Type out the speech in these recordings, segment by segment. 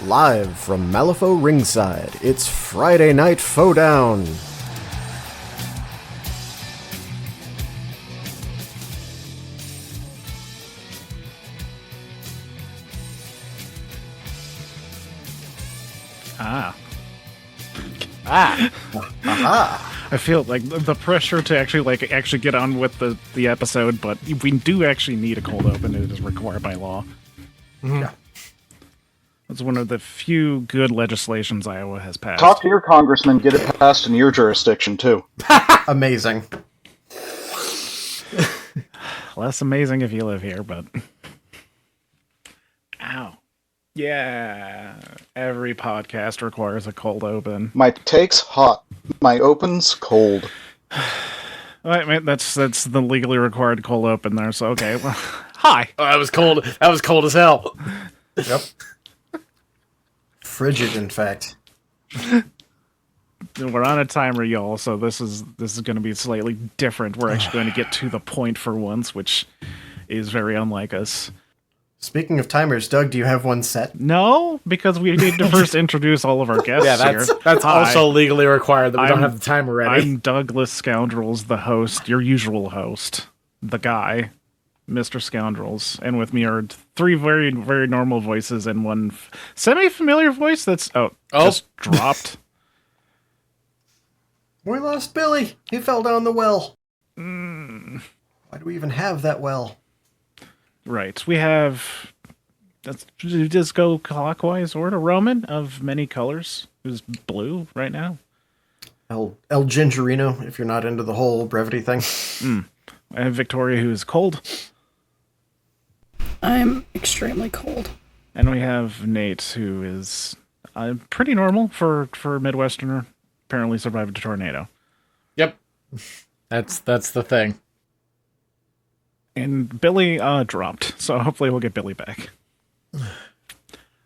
Live from Malifaux Ringside, it's Friday Night Faux Down. I feel like the pressure to actually get on with the episode, but we do actually need a cold open. It is required by law. Mm-hmm. Yeah. It's one of the few good legislations Iowa has passed. Talk to your congressman, get it passed in your jurisdiction, too. Amazing. Less amazing if you live here, but... Ow. Yeah. Every podcast requires a cold open. My take's hot. My open's cold. Wait, that's the legally required cold open there, so okay. Well, hi. Oh, that was cold. That was cold as hell. Yep. Frigid, in fact. We're on a timer, y'all, so this is going to be slightly different. We're actually going to get to the point for once, which is very unlike us. Speaking of timers, Doug, do you have one set? No, because we need to first introduce all of our guests here. That's also legally required that we don't have the timer ready. I'm Douglas Scoundrels, the host, your usual host, the guy, Mr. Scoundrels, and with me are three very, very normal voices and one semi-familiar voice that's just dropped. We lost Billy. He fell down the well. Why do we even have that well? Right. We have... Just go clockwise order. Roman of many colors, who's blue right now. El Gingerino, if you're not into the whole brevity thing. I have Victoria, who is cold. I'm extremely cold. And we have Nate, who is pretty normal for a Midwesterner. Apparently survived a tornado. Yep. That's the thing. And Billy dropped, so hopefully we'll get Billy back.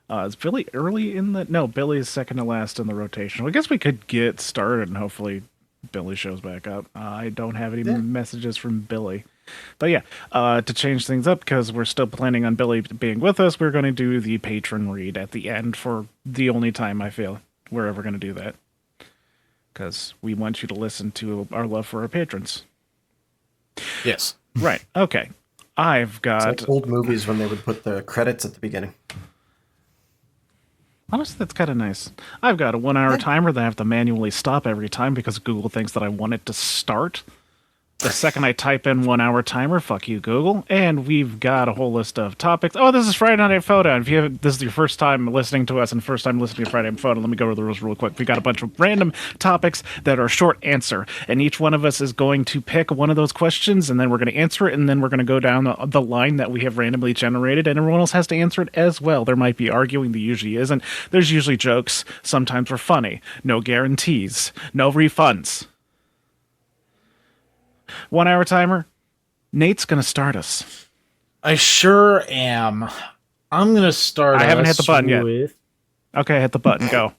Is Billy early in the... No, Billy's second to last in the rotation. I guess we could get started and hopefully Billy shows back up. I don't have any messages from Billy. But yeah, to change things up, because we're still planning on Billy being with us, we're going to do the patron read at the end for the only time I feel we're ever going to do that. Because we want you to listen to our love for our patrons. Yes. Right, okay. I've got... It's like old movies when they would put the credits at the beginning. Honestly, that's kind of nice. I've got a 1 hour timer that I have to manually stop every time because Google thinks that I want it to start. The second I type in 1 hour timer, fuck you, Google. And we've got a whole list of topics. Oh, this is Friday Night Photo. If this is your first time listening to us and first time listening to Friday Night Photo, let me go over the rules real quick. We got a bunch of random topics that are short answer. And each one of us is going to pick one of those questions, and then we're going to answer it, and then we're going to go down the line that we have randomly generated, and everyone else has to answer it as well. There might be arguing. There usually isn't. There's usually jokes. Sometimes we're funny. No guarantees. No refunds. 1 hour timer. Nate's gonna start us. I sure am. I'm gonna start. I haven't hit the button yet. with... Okay, hit the button. Go.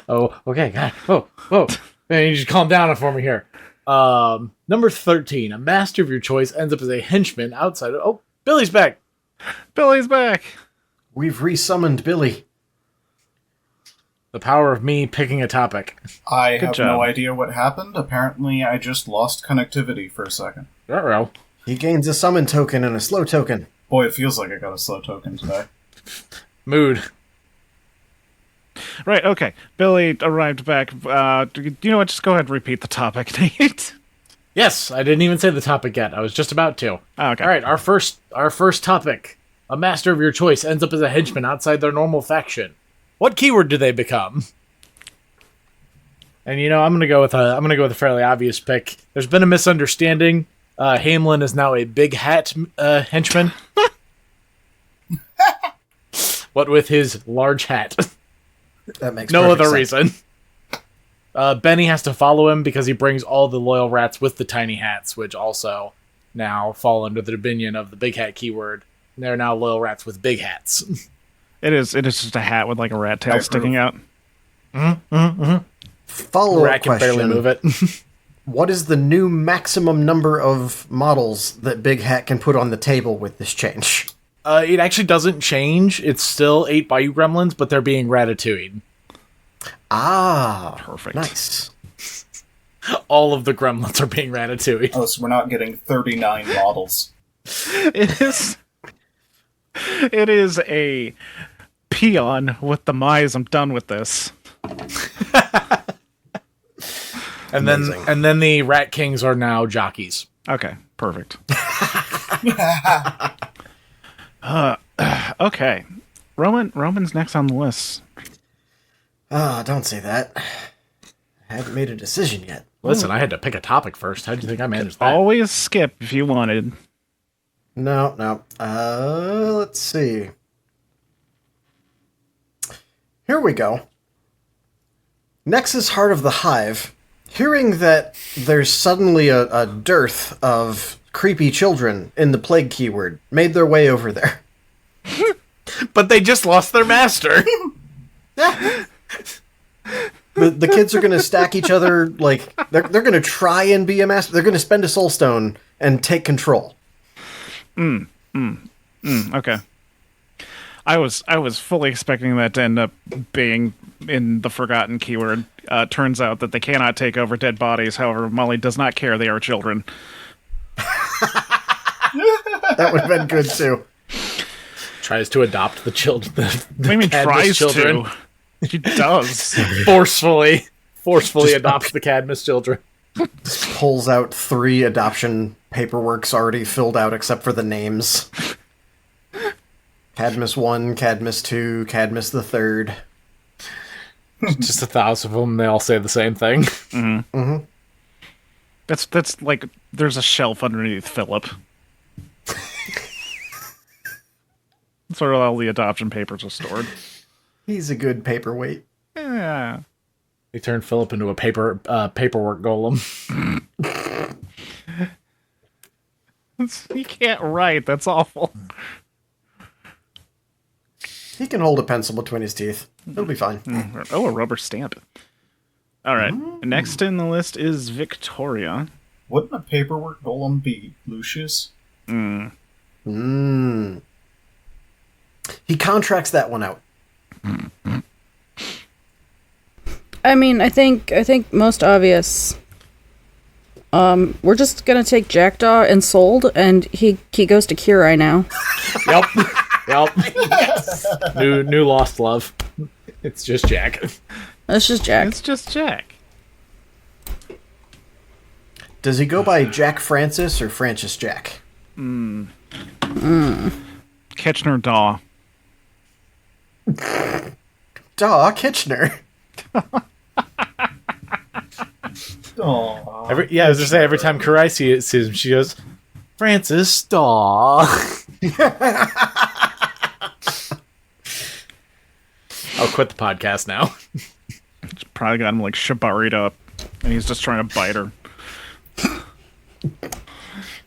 Oh, okay. God. Whoa. Man, you just calm down for me here. Number 13. A master of your choice ends up as a henchman outside of... Oh, Billy's back. Billy's back. We've resummoned Billy. The power of me picking a topic. I Good have job. no idea what happened. Apparently, I just lost connectivity for a second. Uh-oh. He gains a summon token and a slow token. Boy, it feels like I got a slow token today. Mood. Right, okay. Billy arrived back. You know what? Just go ahead and repeat the topic, Nate. Yes, I didn't even say the topic yet. I was just about to. Oh, okay. All right, our first topic. A master of your choice ends up as a henchman outside their normal faction. What keyword do they become? And I'm gonna go with a fairly obvious pick. There's been a misunderstanding. Hamelin is now a big hat henchman. What with his large hat? That makes No perfect other sense. reason. Benny has to follow him because he brings all the loyal rats with the tiny hats, which also now fall under the dominion of the big hat keyword. And they're now loyal rats with big hats. It is just a hat with like a rat tail sticking out. Follow-up Rat can barely question. move it. What is the new maximum number of models that Big Hat can put on the table with this change? It actually doesn't change. It's still 8 Bayou Gremlins, but they're being ratatouilleed. Ah, Perfect. Nice. All of the gremlins are being ratatouilleed. Oh, so we're not getting 39 models. It is. It is a peon with the mice. I'm done with this. And then the Rat Kings are now jockeys. Okay, perfect. Okay, Roman's next on the list. Ah, don't say that. I haven't made a decision yet. Listen, I had to pick a topic first. How do you think I managed that? Always skip if you wanted. No. Let's see. Here we go. Nexus Heart of the Hive. Hearing that there's suddenly a dearth of creepy children in the plague keyword, made their way over there. But they just lost their master. The kids are going to stack each other, like, they're going to try and be a master. They're going to spend a soul stone and take control. Okay. I was fully expecting that to end up being in the forgotten keyword. Turns out that they cannot take over dead bodies. However, Molly does not care. They are children. That would have been good, too. Tries to adopt the children. What do you mean tries children. to? She does. Forcefully adopts the Cadmus children. Pulls out 3 adoption paperworks already filled out except for the names. Cadmus 1, Cadmus 2, Cadmus the 3rd. Just 1,000 of them. They all say the same thing. Mm-hmm. That's like there's a shelf underneath Philip. That's where all the adoption papers are stored. He's a good paperweight. Yeah. They turned Philip into a paperwork golem. He can't write. That's awful. He can hold a pencil between his teeth. It'll be fine. Oh, a rubber stamp. All right. Next in the list is Victoria. Wouldn't a paperwork golem be Lucius? He contracts that one out. I mean, I think most obvious. We're just gonna take Jackdaw and Sold, and he goes to Kirai now. Yep. Yes. New lost love. It's just Jack. That's just Jack. It's just Jack. Does he go by Jack Francis or Francis Jack? Kitchener Daw. Daw Kitchener. Aww. I was just saying, every time Karai sees him, she goes, Francis, Daw. I'll quit the podcast now. It's probably got him like shibari'd up, and he's just trying to bite her.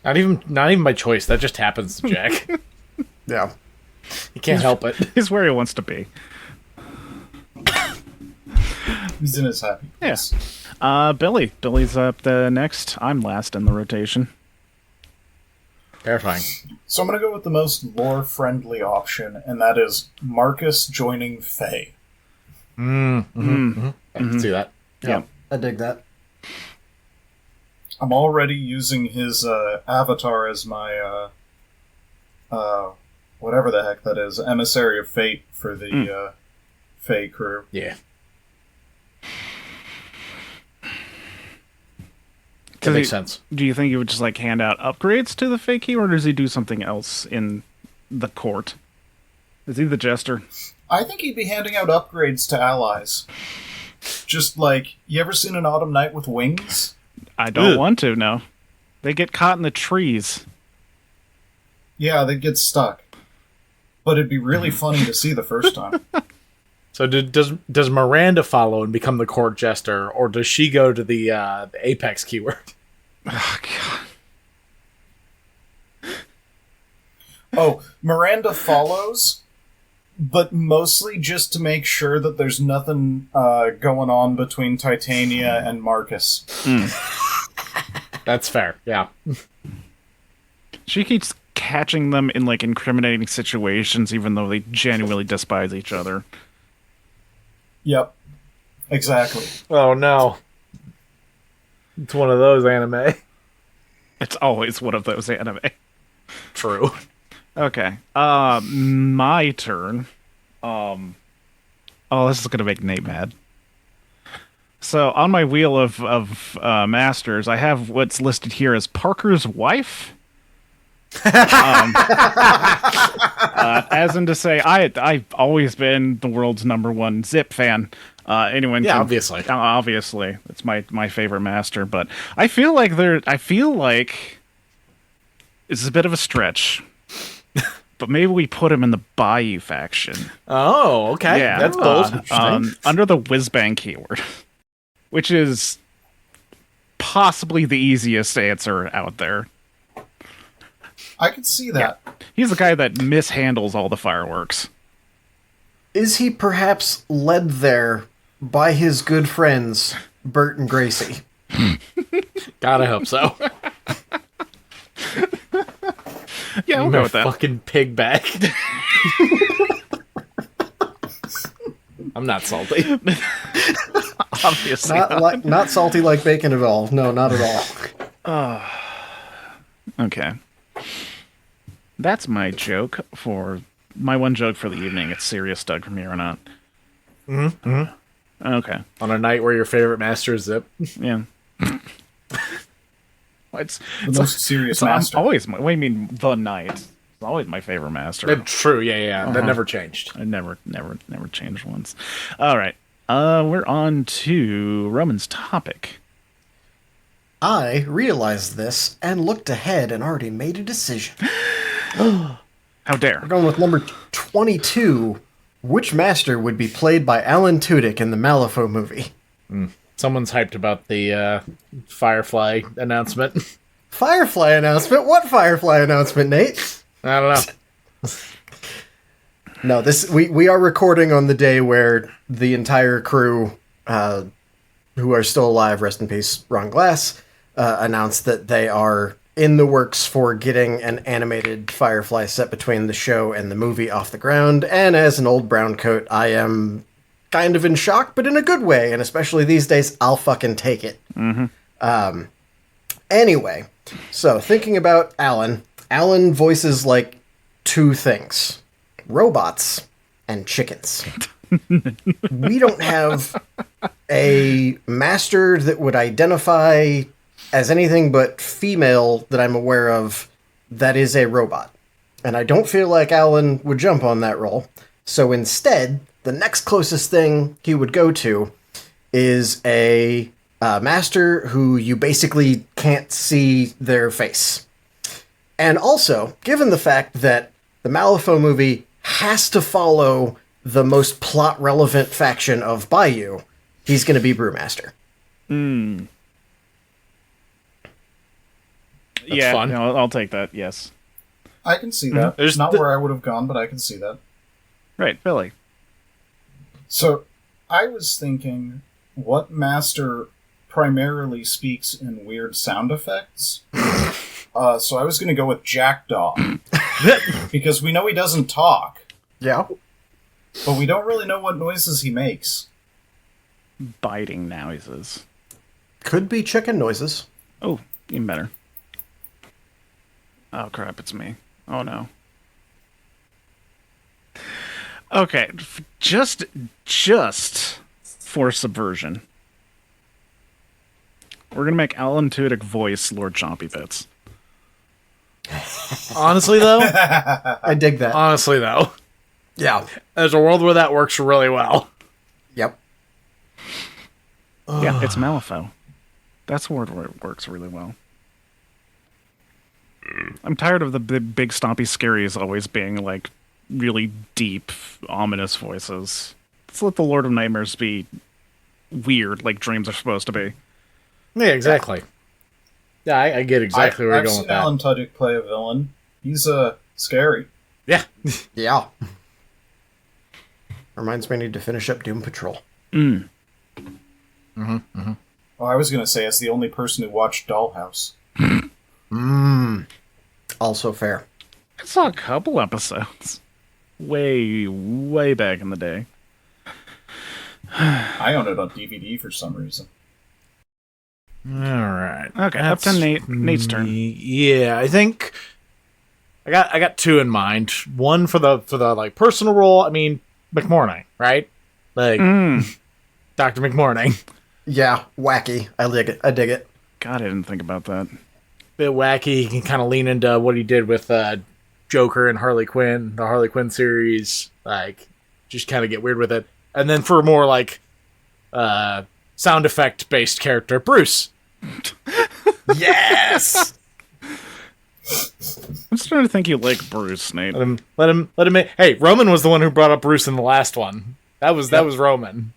Not even by choice. That just happens to Jack. Yeah. He can't help it. He's where he wants to be. He's in his happy place. Billy. Billy's up the next. I'm last in the rotation. Terrifying. So I'm going to go with the most lore-friendly option, and that is Marcus joining Faye. I can see that. Yeah. I dig that. I'm already using his avatar as my, whatever the heck that is, Emissary of Fate for the Faye crew. Yeah. That makes sense. Do you think he would just like hand out upgrades to the fake key, or does he do something else in the court? Is he the jester? I think he'd be handing out upgrades to allies. Just like, you ever seen an autumn night with wings? I don't want to, no. They get caught in the trees. Yeah, they'd get stuck. But it'd be really funny to see the first time. So does Miranda follow and become the court jester, or does she go to the Apex keyword? Oh, God. Oh, Miranda follows, but mostly just to make sure that there's nothing going on between Titania and That's fair, yeah. She keeps catching them in like incriminating situations, even though they genuinely despise each other. Yep. Exactly. Oh no. It's one of those anime. It's always one of those anime. True. Okay. My turn. Oh, this is gonna make Nate mad. So on my wheel of masters, I have what's listed here as Parker's wife. As in to say, I've always been the world's #1 Zip fan. Anyone? Yeah, can, obviously. Obviously, it's my favorite master. But I feel like it's a bit of a stretch. But maybe we put him in the Bayou faction. Oh, okay. Yeah, That's bold. under the whizbang keyword, which is possibly the easiest answer out there. I could see that. He's the guy that mishandles all the fireworks. Is he perhaps led there by his good friends, Bert and Gracie? God, I hope so. Yeah, we'll go with that. Fucking pig bag. I'm not salty. Obviously. Not salty like bacon at all. No, not at all. Okay. That's my joke for... My one joke for the evening. It's serious, Doug, from here on out. Okay. On a night where your favorite master is Zip. Yeah. It's The most serious I'm master. always what do you mean the night? It's always my favorite master. True, yeah. That never changed. I never changed once. All right. We're on to Roman's topic. I realized this and looked ahead and already made a decision. How dare. We're going with number 22. Which master would be played by Alan Tudyk in the Malifaux movie? Someone's hyped about the Firefly announcement. Firefly announcement? What Firefly announcement, Nate? I don't know. No, we are recording on the day where the entire crew, who are still alive, rest in peace, Ron Glass, announced that they are in the works for getting an animated Firefly set between the show and the movie off the ground. And as an old brown coat, I am kind of in shock, but in a good way. And especially these days, I'll fucking take it. Anyway, so thinking about Alan voices like two things: robots and chickens. We don't have a master that would identify as anything but female that I'm aware of that is a robot. And I don't feel like Alan would jump on that role. So instead, the next closest thing he would go to is a master who you basically can't see their face. And also, given the fact that the Malifaux movie has to follow the most plot-relevant faction of Bayou, he's going to be Brewmaster. Yeah, fun. no, I'll take that, yes. I can see that. There's Not the- where I would have gone, but I can see that. Right, Billy. So, I was thinking, what master primarily speaks in weird sound effects? So I was going to go with Jackdaw. Because we know he doesn't talk, Yeah. but we don't really know what noises he makes. Biting noises. Could be chicken noises. Oh, even better. Oh crap, it's me. Oh no. Okay, just for subversion, we're gonna make Alan Tudyk voice Lord Chompy Bits. Honestly, though, I dig that. Yeah. there's a world where that works really well. Yep. Yeah, it's Malifaux. That's where it works really well. I'm tired of the big stompy scaries always being like really deep, ominous voices. Let's let the Lord of Nightmares be weird, like dreams are supposed to be. Yeah, exactly. Yeah, I get exactly where I've you're going seen with that. Alan Tudyk play a villain. He's scary. Yeah. Yeah. Reminds me I need to finish up Doom Patrol. Oh, I was going to say, as the only person who watched Dollhouse. Also fair. I saw a couple episodes. Way back in the day. I own it on DVD for some reason. All right. Okay, up to Nate. Nate's turn. Yeah, I think I got two in mind. One for the like personal role. I mean, McMorning, right? Like Dr. McMorning. Yeah, wacky. I dig it. God, I didn't think about that. Bit wacky. He can kind of lean into what he did with Joker and Harley Quinn, the Harley Quinn series. Like, just kind of get weird with it. And then for a more like sound effect based character, Bruce. Yes. I'm starting to think you like Bruce, Nate. Let him. Hey, Roman was the one who brought up Bruce in the last one. That was Roman.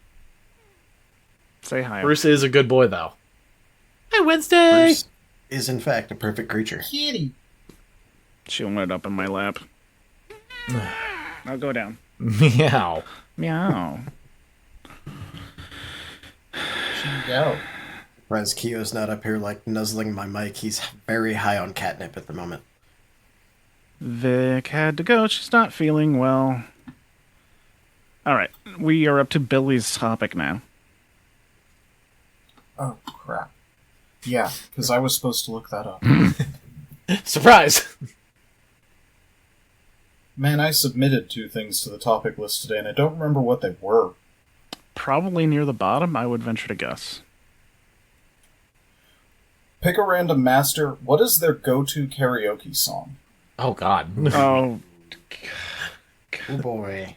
Say hi. Bruce is a good boy, though. Hi, Wednesday. Bruce is in fact a perfect creature. Kitty. She'll end up in my lap. I'll go down. Meow. Meow. Go. Whereas Kyo's not up here like nuzzling my mic. He's very high on catnip at the moment. Vic had to go. She's not feeling well. All right, we are up to Billy's topic now. Oh, crap. Yeah, because I was supposed to look that up. Surprise. Man, I submitted 2 things to the topic list today, and I don't remember what they were. Probably near the bottom, I would venture to guess. Pick a random master. What is their go-to karaoke song? Oh God. Oh, Oh boy.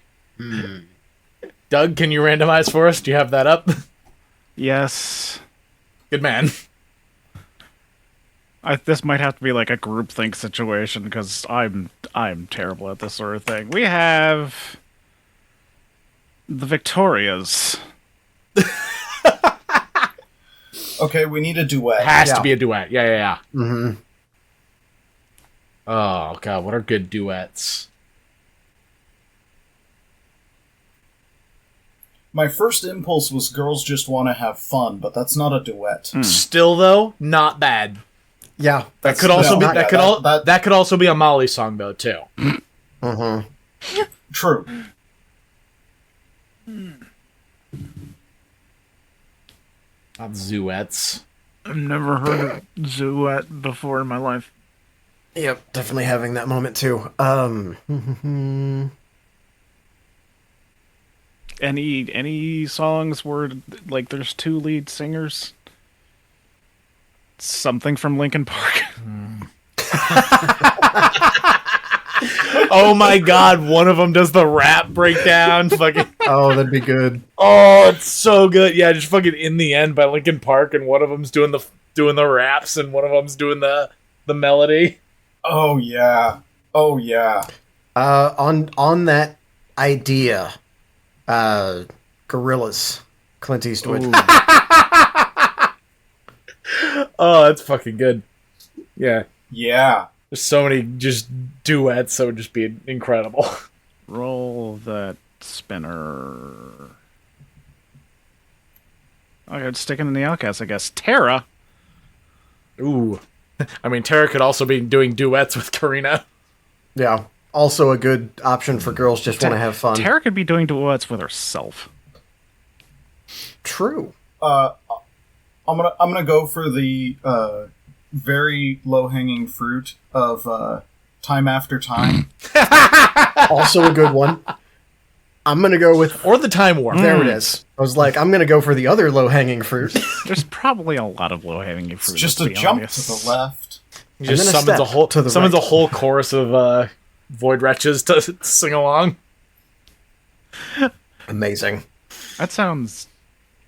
Doug, can you randomize for us? Do you have that up? yes. Good man. This might have to be like a groupthink situation because I'm terrible at this sort of thing. We have the Victorias. Okay, we need a duet. Has to be a duet. Yeah. Mm-hmm. Oh God, what are good duets? My first impulse was Girls Just Want to Have Fun, but that's not a duet. Still though, not bad. Yeah, That could also be no, that yeah, that could also be a Molly song though too. Mm-hmm. True. Not duets. I've never heard of Zuet before in my life. Yep, definitely having that moment too. Any songs where like there's 2 lead singers? Something from Linkin Park. Oh my God, one of them does the rap breakdown. Fucking. Oh, that'd be good. Oh, it's so good. Yeah, just fucking In the End by Linkin Park, and one of them's doing the raps, and one of them's doing the melody. Oh yeah. Oh yeah. On that idea, Gorillas, Clint Eastwood. Oh, that's fucking good. Yeah, Yeah. there's so many just duets that would just be incredible. Roll that spinner. Okay, it's sticking in the outcast, I guess. Tara. Ooh, I mean, Tara could also be doing duets with Karina. Yeah, also a good option for girls just want to have fun. Tara could be doing duets with herself. True. I'm gonna go for the very low hanging fruit of Time After Time. Also a good one. I'm gonna go with. Or the Time Warp. There it is. I was like, I'm gonna go for the other low hanging fruit. There's probably a lot of low-hanging fruit. It's just let's a be jump honest. to the left. He just And then a summons a step whole to the summons right. a whole chorus of Void Wretches to sing along. Amazing. That sounds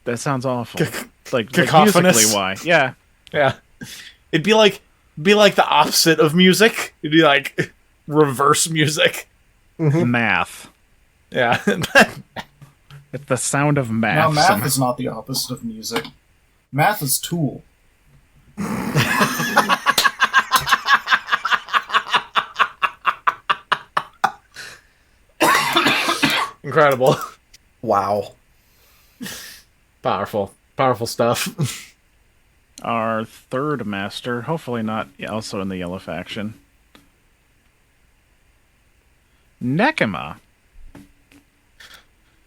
awful. Like cacophonous. musically, why? Yeah. Yeah, it'd be like the opposite of music. It'd be like reverse music. Math. Yeah. It's the sound of math. Now, math somehow. is not the opposite of music. Math is Tool. Incredible. Wow. Powerful stuff. Our third master, hopefully not also in the yellow faction. Nekima.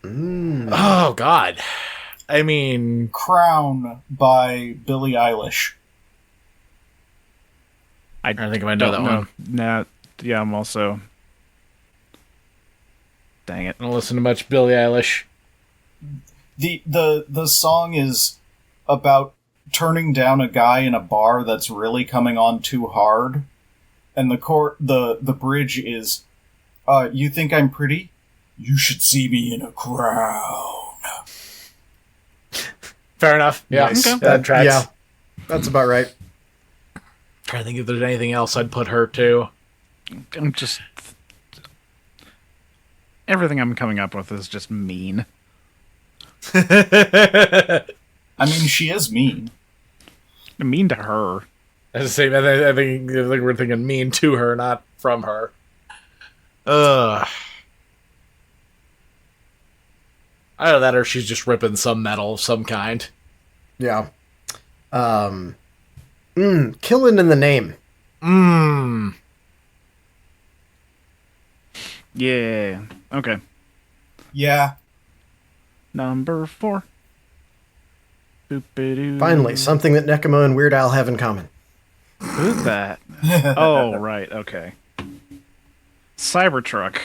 Oh, God. I mean... Crown by Billie Eilish. I don't think I know that one. Nah, yeah, I'm also... Dang it. I don't listen to much Billie Eilish. The song is about turning down a guy in a bar that's really coming on too hard, and the bridge is, you think I'm pretty? You should see me in a crown. Fair enough. Yeah, Nice. okay. That tracks. Yeah, that's about right. Trying to think if there's anything else I'd put her to. I'm just... Everything I'm coming up with is just mean. I mean, she is mean. Mean to her. That's the same. I think we're thinking mean to her, not from her. Ugh. Either that or she's just ripping some metal of some kind. Yeah. Killing in the name. Yeah. Okay. Yeah. Number 4. Boop-a-doo. Finally, something that Nekima and Weird Al have in common. Who's that? Oh, right. Okay. Cybertruck.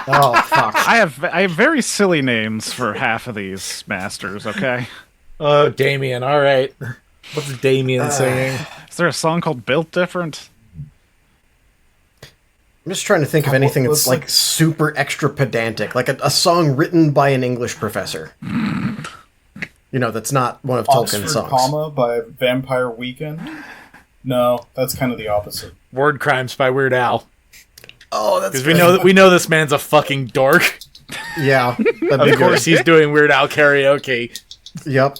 Oh, fuck. I have very silly names for half of these masters, okay? Oh, Damien. All right. What's Damien singing? Is there a song called Built Different? I'm just trying to think of anything that's like super extra pedantic, like a song written by an English professor. You know, that's not one of Tolkien's Oxford songs. Comma by Vampire Weekend? No, that's kind of the opposite. Word Crimes by Weird Al. Oh, that's Because we know this man's a fucking dork. Yeah. Of course, he's doing Weird Al karaoke. Yep.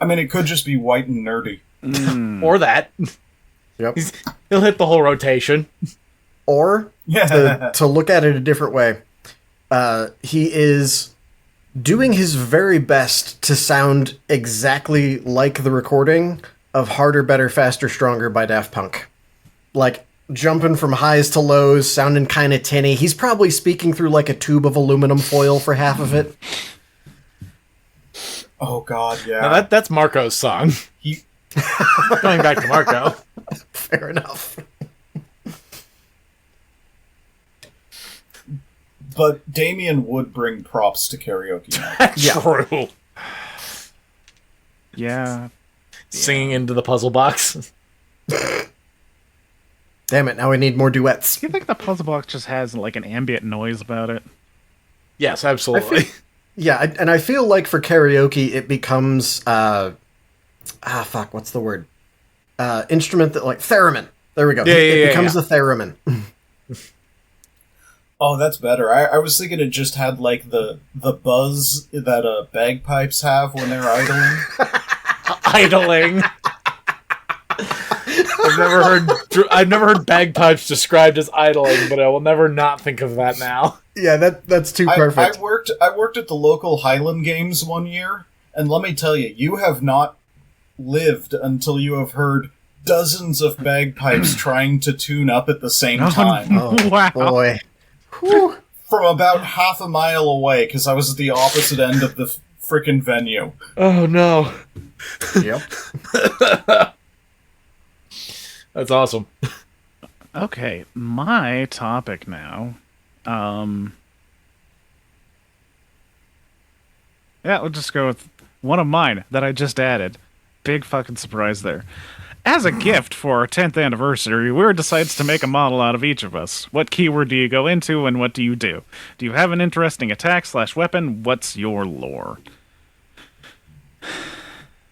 I mean, it could just be white and nerdy. Or that. Yep. He'll hit the whole rotation. Or to look at it a different way, he is doing his very best to sound exactly like the recording of Harder, Better, Faster, Stronger by Daft Punk. Like, jumping from highs to lows, sounding kind of tinny. He's probably speaking through like a tube of aluminum foil for half of it. Oh, God, yeah. Now that's Marco's song. Going back to Marco. Fair enough. But Damien would bring props to karaoke night. True. Yeah. Singing into the puzzle box. Damn it, now we need more duets. Do you think the puzzle box just has like an ambient noise about it? Yes, absolutely. Yeah, and I feel like for karaoke, it becomes, what's the word? Instrument that, like, theremin. There we go. It becomes a theremin. Oh, that's better. I was thinking it just had, like, the buzz that bagpipes have when they're idling. Idling. I've never heard bagpipes described as idling, but I will never not think of that now. Yeah, that's too perfect. I worked at the local Highland Games one year, and let me tell you, you have not lived until you have heard dozens of bagpipes trying to tune up at the same time. Oh, Wow. boy. Whew. From about half a mile away, because I was at the opposite end of the frickin' venue. Oh, no. Yep. That's awesome. Okay, my topic now. Yeah, we'll just go with one of mine that I just added. Big fucking surprise there. As a gift for our 10th anniversary, Weird decides to make a model out of each of us. What keyword do you go into, and what do you do? Do you have an interesting attack/weapon? What's your lore?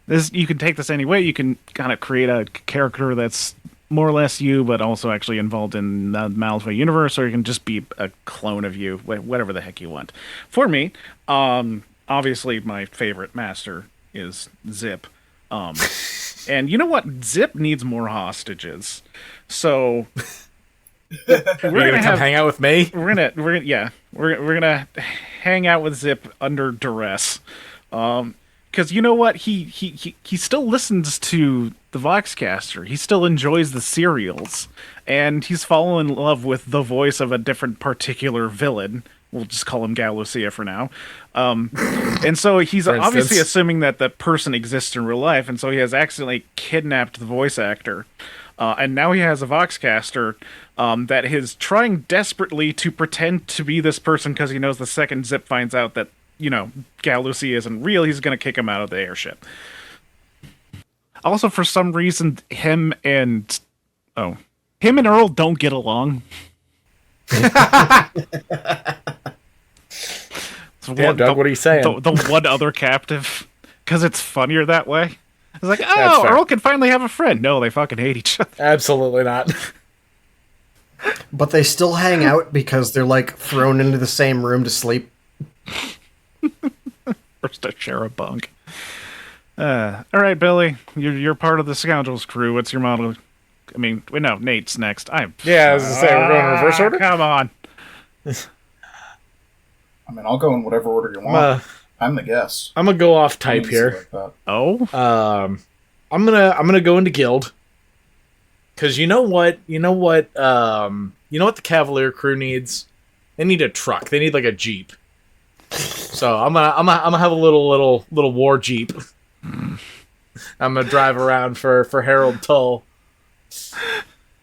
You can take this any way. You can kind of create a character that's more or less you, but also actually involved in the Malifaux universe, or you can just be a clone of you, whatever the heck you want. For me, obviously my favorite master is Zip. And you know what? Zip needs more hostages. So You're gonna come hang out with me? We're gonna hang out with Zip under duress. Because you know what? He still listens to the Voxcaster. He still enjoys the serials. And he's fallen in love with the voice of a different particular villain. We'll just call him Galucia for now. And so he's obviously assuming that that person exists in real life. And so he has accidentally kidnapped the voice actor. And now he has a Voxcaster that is trying desperately to pretend to be this person because he knows the second Zip finds out that, Galucia isn't real, he's going to kick him out of the airship. Also, for some reason, him and Earl don't get along. Damn, Doug, what are you saying? The one other captive, because it's funnier that way. It's like, That's fair. Earl can finally have a friend. No, they fucking hate each other. Absolutely not. But they still hang out because they're, like, thrown into the same room to sleep. First to share a bunk. All right, Billy, you're part of the Scoundrels crew. What's your model? I mean, no, Nate's next. I was going to say, we're going in reverse order? Come on. I mean, I'll go in whatever order you want. I'm the guest. I'm going to go off type here. Like Oh? I'm gonna go into guild. Because you know what the Cavalier crew needs? They need a truck. They need like a Jeep. So I'm gonna have a little war Jeep. I'm gonna drive around for Harold Tull.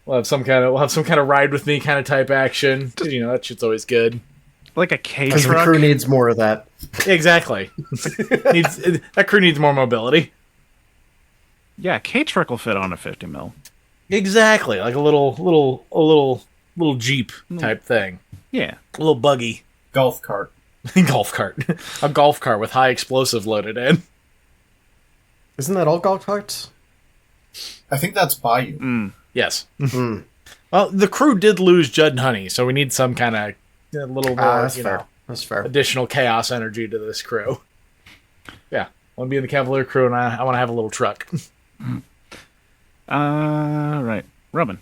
We'll have some kind of ride with me kind of type action. That shit's always good. Like a K Because the truck? crew needs more of that. Exactly. That crew needs more mobility. Yeah, K truck will fit on a 50 mil. Exactly, like a little Jeep type thing. Yeah, A little buggy. golf cart. Golf cart. A golf cart with high explosive loaded in. Isn't that all golf carts? I think that's Bayou. Yes. Well, the crew did lose Judd and Honey, so we need some kind of little more, That's fair. That's fair. additional chaos energy to this crew. Yeah. I want to be in the Cavalier crew, and I want to have a little truck. Right. Robin.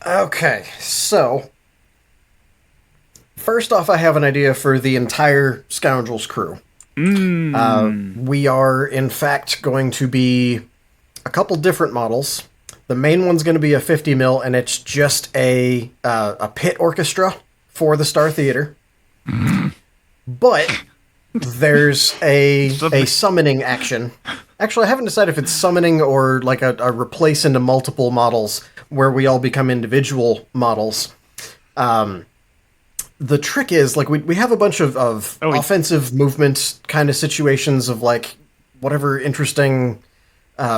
Okay, so first off, I have an idea for the entire Scoundrels crew. We are, in fact, going to be a couple different models. The main one's going to be a 50 mil, and it's just a pit orchestra for the Star Theater. But there's a summoning action. Actually, I haven't decided if it's summoning or like a replace into multiple models where we all become individual models. The trick is, like, we have a bunch of offensive movement kind of situations of, like, whatever interesting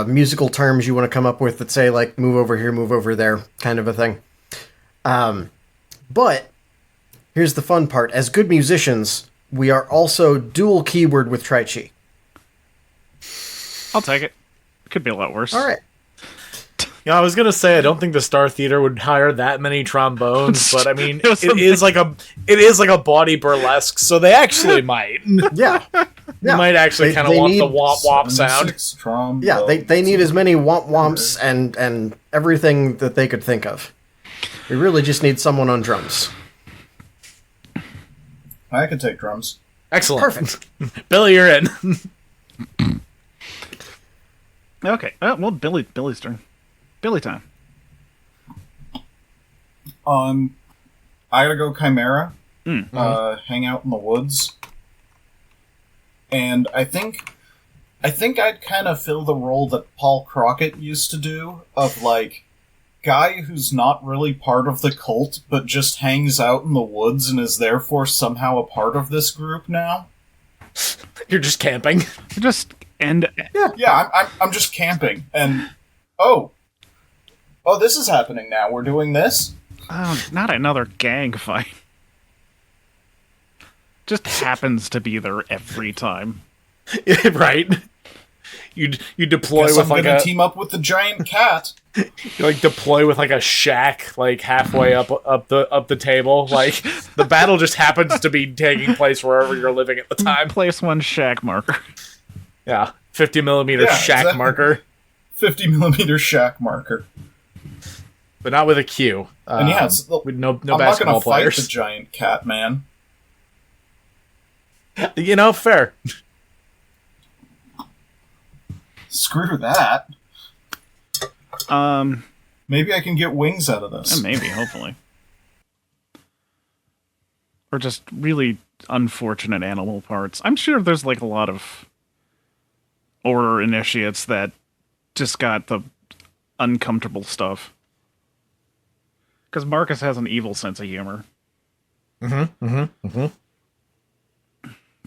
musical terms you want to come up with that say, like, move over here, move over there, kind of a thing. But here's the fun part. As good musicians, we are also dual keyword with Tai Chi. I'll take it. It could be a lot worse. All right. I was gonna say I don't think the Star Theater would hire that many trombones, but I mean it is like a body burlesque, so they actually might. Yeah. They might actually kind of want the womp womp sound. Yeah, they need as many womp womps and everything that they could think of. We really just need someone on drums. I could take drums. Excellent. Perfect. Billy, you're in. Okay. Well, Billy's turn. Billy time. I gotta go Chimera. Hang out in the woods. And I think I'd kind of fill the role that Paul Crockett used to do of, like, guy who's not really part of the cult, but just hangs out in the woods and is therefore somehow a part of this group now. You're just camping. Yeah, I'm just camping, and this is happening now. We're doing this. Oh, not another gang fight. Just happens to be there every time. Right. You deploy Guess with I'm like gonna a team up with the giant cat. you like deploy with like a shack like halfway up the table. Like the battle just happens to be taking place wherever you're living at the time. Place one shack marker. Yeah, 50 millimeter shack exactly. marker. 50 millimeter shack marker. But not with a Q. And with no I'm not basketball gonna fight players. the giant cat, man. Fair. Screw that. Um, Maybe I can get wings out of this. maybe, hopefully. Or just really unfortunate animal parts. I'm sure there's like a lot of order initiates that just got the uncomfortable stuff. Because Marcus has an evil sense of humor.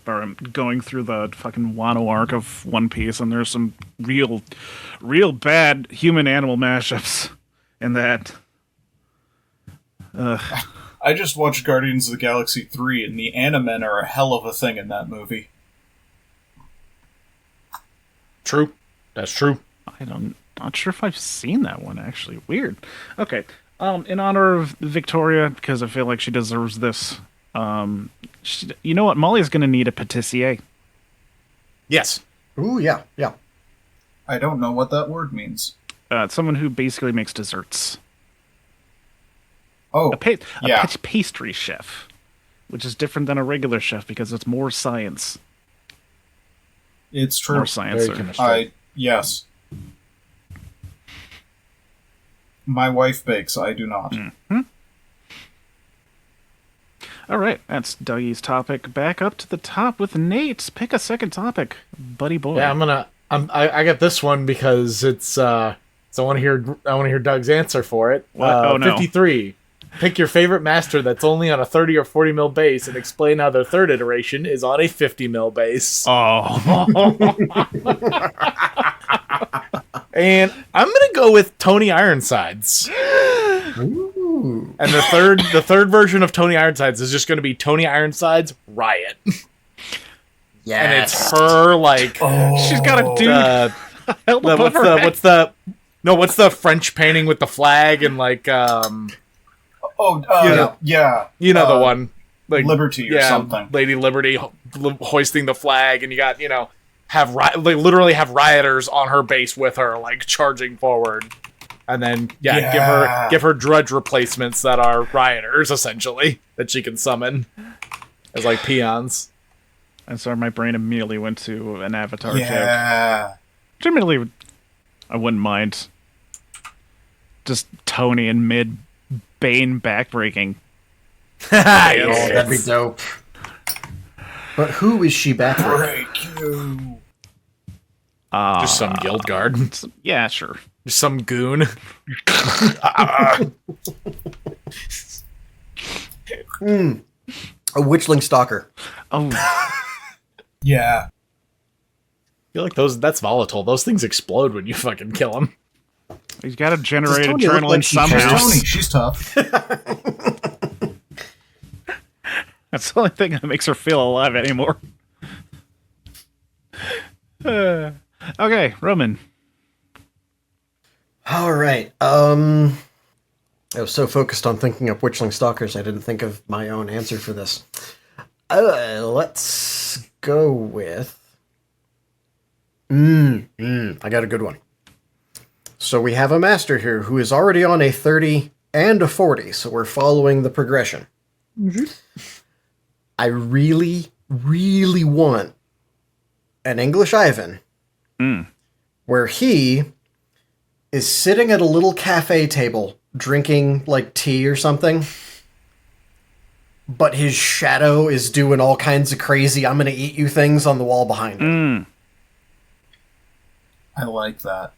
But I'm going through the fucking Wano arc of One Piece, and there's some real bad human-animal mashups in that. I just watched Guardians of the Galaxy 3, and the Animen are a hell of a thing in that movie. True. That's true. Not sure if I've seen that one, actually. Weird. Okay. In honor of Victoria, because I feel like she deserves this, you know what? Molly's going to need a patissier. Yes. Ooh, yeah. I don't know what that word means. It's someone who basically makes desserts. Oh, A pastry chef, which is different than a regular chef because it's more science. it's true. More science. Very chemistry. Yes. My wife bakes, I do not. All right, that's Dougie's topic. Back up to the top with Nate. Pick a second topic, buddy boy. Yeah, I got this one because it's so I want to hear Doug's answer for it. What? Oh, no. 53. Pick your favorite master that's only on a 30 or 40 mil base and explain how their third iteration is on a 50 mil base. Oh. And I'm gonna go with Tony Ironsides. Ooh. And the third version of Tony Ironsides is just gonna be Tony Ironsides Riot. Yes. And it's her like She's got a dude held above her head. what's the French painting with the flag and like Yeah. you know the one like Liberty or something. Lady Liberty hoisting the flag, and you got they literally have rioters on her base with her like charging forward, and then give her drudge replacements that are rioters essentially that she can summon as like peons. And so my brain immediately went to an Avatar joke. Yeah. Which admittedly, I wouldn't mind. Just Tony in mid Bane backbreaking. Oh, that'd be dope. But who is she back for? Break you. Just some guild guard, Yeah, sure. just some goon. A witchling stalker. Oh, Yeah. I feel like that's volatile. Those things explode when you fucking kill them. he's got to generate Does Tony look adrenaline like she She's somehow. Tony. She's tough. That's the only thing that makes her feel alive anymore. Okay, Roman. All right. I was so focused on thinking of witchling stalkers, I didn't think of my own answer for this. Let's go with. I got a good one. So we have a master here who is already on a 30 and a 40, so we're following the progression. I really, really want an English Ivan where he is sitting at a little cafe table drinking like tea or something, but his shadow is doing all kinds of crazy I'm gonna eat you things on the wall behind him. I like that.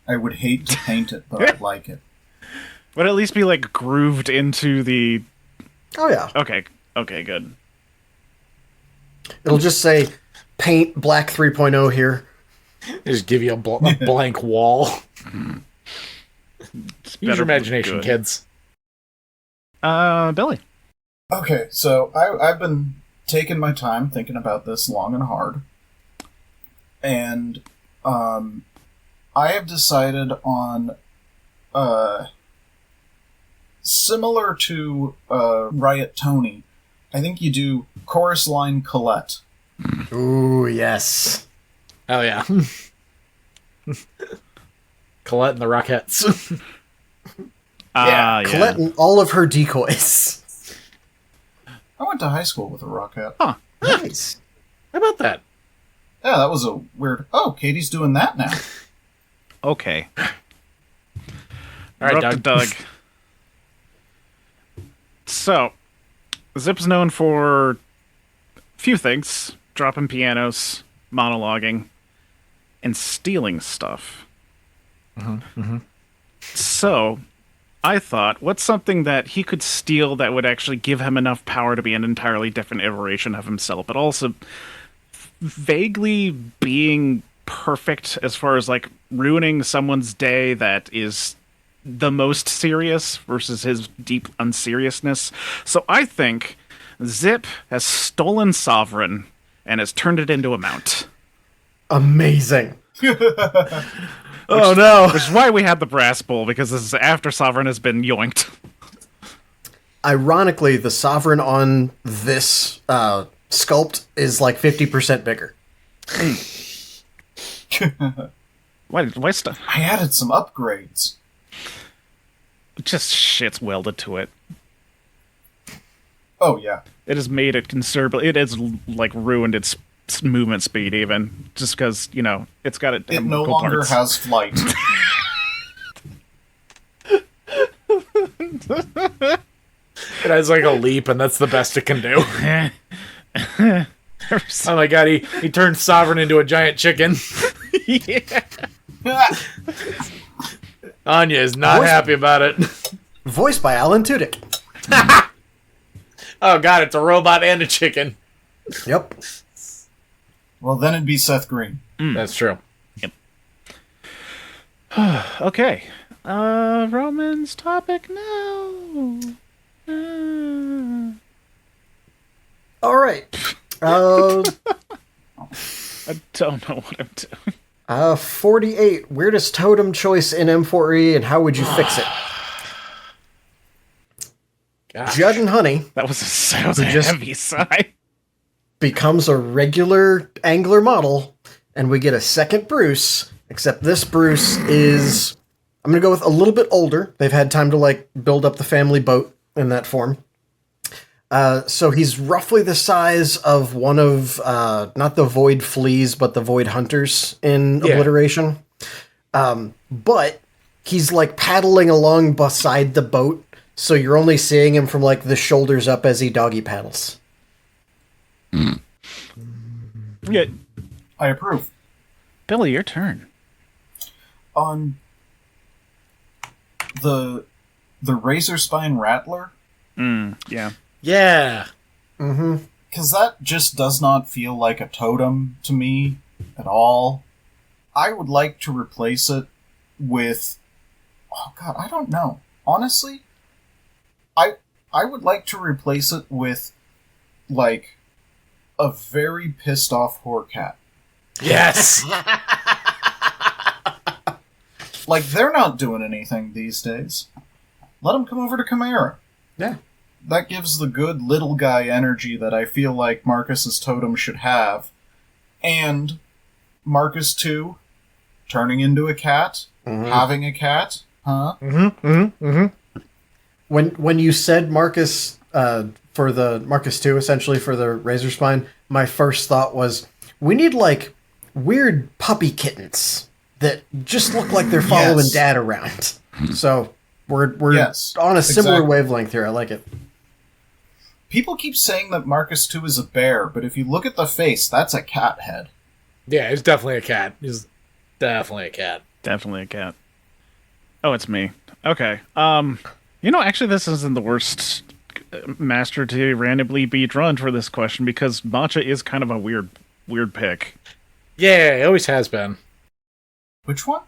I would hate to paint it, but I like it. Would at least be like grooved into the. Oh yeah. Okay, good. It'll just say paint black 3.0 here. Just give you a blank wall. It's Use your imagination, good. kids. Billy. Okay, so I've been taking my time thinking about this long and hard. And I have decided on similar to Riot Tony, I think you do chorus line Colette. Ooh, yes. Oh yeah. Colette and the Rockettes. Yeah, Colette and all of her decoys. I went to high school with a Rockette. Huh. Nice. How about that? Yeah, that was a weird... Oh, Katie's doing that now. Okay. All right, We're up to Doug. So, Zip's known for a few things. Dropping pianos, monologuing, and stealing stuff. So, I thought, what's something that he could steal that would actually give him enough power to be an entirely different iteration of himself, but also vaguely being perfect as far as, like, ruining someone's day that is the most serious versus his deep unseriousness. So I think Zip has stolen Sovereign and has turned it into a mount. Amazing. Oh no! Which is why we had the brass bull, because this is after Sovereign has been yoinked. Ironically, the Sovereign on this sculpt is like 50% bigger. Why stuff? I added some upgrades. Just shit's welded to it. Oh, yeah. It has made it considerably. It has, like, ruined its movement speed, even. Just because, you know, it's got it. It no longer parts. has flight. It has like a leap, and that's the best it can do. Oh my god, he turned Sovereign into a giant chicken. Yeah. Anya is not happy about it. Voiced by Alan Tudyk. Oh god, it's a robot and a chicken. Yep. Well, then it'd be Seth Green. That's true. Yep. Okay. Roman's topic now. All right. I don't know what I'm doing. 48. Weirdest totem choice in M4E, and how would you fix it? Gosh. Judd and Honey That was a just- heavy sigh. becomes a regular angler model, and we get a second Bruce, except this Bruce is... I'm going to go with a little bit older. They've had time to, like, build up the family boat in that form. So he's roughly the size of one of, not the Void Fleas, but the Void Hunters in Obliteration. But he's, like, paddling along beside the boat, so you're only seeing him from, like, the shoulders up as he doggy paddles. Yeah, I approve. Billy, your turn. On the Razor Spine Rattler, Yeah. Yeah. because that just does not feel like a totem to me at all. I would like to replace it with... Oh god, I don't know. Honestly, I would like to replace it with, like, a very pissed off Horcat. Yes. Like, they're not doing anything these days. Let them come over to Chimera. Yeah. That gives the good little guy energy that I feel like Marcus's totem should have. And Marcus, too, turning into a cat, having a cat, huh? When you said Marcus, for the Marcus 2, essentially, for the Razor Spine, my first thought was, we need, like, weird puppy kittens that just look like they're following Yes. Dad around. So we're Yes, on a similar exactly. wavelength here. I like it. People keep saying that Marcus 2 is a bear, but if you look at the face, that's a cat head. Yeah, it's definitely a cat. He's definitely a cat. Definitely a cat. Oh, it's me. Okay. You know, actually, this isn't the worst master to randomly be drawn for this question, because Matcha is kind of a weird pick. Yeah, it always has been. Which one?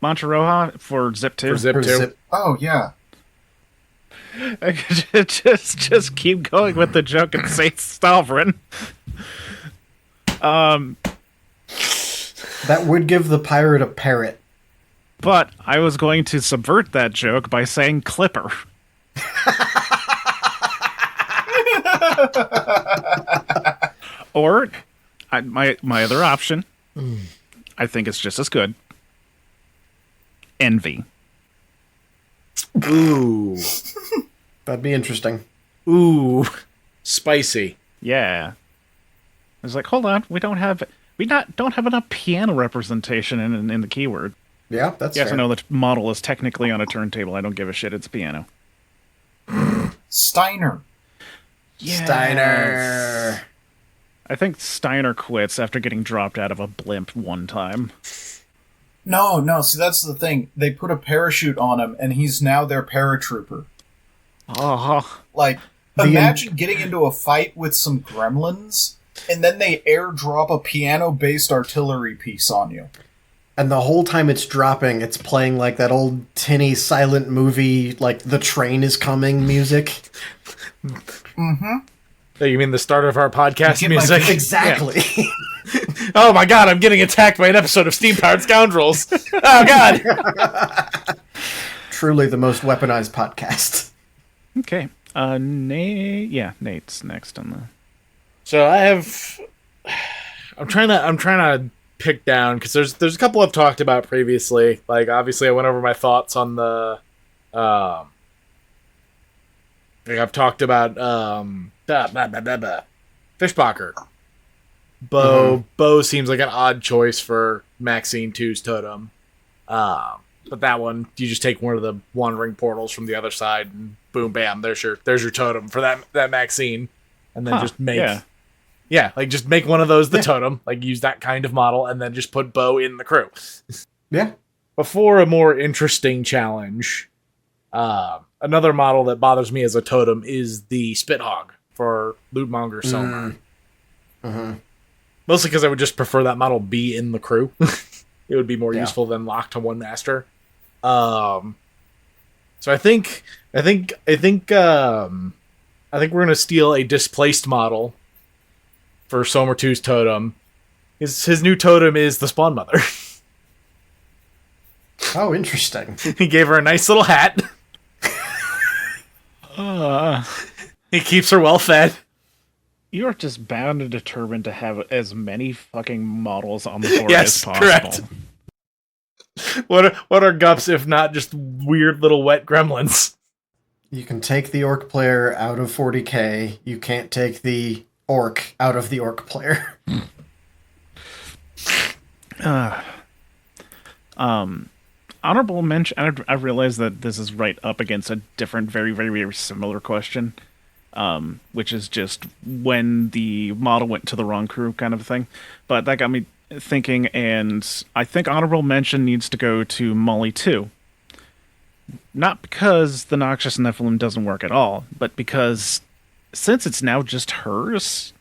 Mancha Roja for Zip 2. For Zip For 2. Zip. Oh, yeah. I could just keep going with the joke and say Sovereign. That would give the pirate a parrot. But I was going to subvert that joke by saying Clipper. Or my other option, I think it's just as good. Envy. Ooh. That'd be interesting. Ooh. Spicy. Yeah. I was like, hold on, we don't have We don't have enough piano representation in the keyword. Yeah, that's You have fair. to know the model is technically on a turntable. I don't give a shit. It's piano. Steiner. Steiner. I think Steiner quits after getting dropped out of a blimp one time. No, see, that's the thing. They put a parachute on him, and he's now their paratrooper. Oh, Like, imagine getting into a fight with some gremlins, and then they airdrop a piano-based artillery piece on you. And the whole time it's dropping, it's playing like that old tinny silent movie, like the train is coming music. So you mean the start of our podcast Get my- music? Exactly. Oh my god, I'm getting attacked by an episode of Steam-Powered Scoundrels. Oh god. Truly the most weaponized podcast. okay. Nate's next on the. So I'm trying to pick down because there's a couple I've talked about previously. Like obviously I went over my thoughts on the like I've talked about Fishbacher. Bo seems like an odd choice for Maxine 2's totem. But that one, you just take one of the wandering portals from the other side and boom bam, there's your totem for that Maxine. And then just make like just make one of those the totem, like use that kind of model, and then just put Bo in the crew. Yeah. Before a more interesting challenge, another model that bothers me as a totem is the Spithog for Lootmonger Selmer. Mostly because I would just prefer that model be in the crew. It would be more useful than locked to one master. So I think we're gonna steal a displaced model for Somer 2's totem. His new totem is the Spawn Mother. Oh, interesting. He gave her a nice little hat. He keeps her well fed. You're just bound and determined to have as many fucking models on the board Yes, as possible. correct. What are gups if not just weird little wet gremlins? You can take the orc player out of 40k. You can't take the orc out of the orc player. Honorable mention. I realize that this is right up against a different, very, very, very similar question, which is just when the model went to the wrong crew kind of thing. But that got me thinking, and I think honorable mention needs to go to Molly 2. Not because the Noxious Nephilim doesn't work at all, but because since it's now just hers,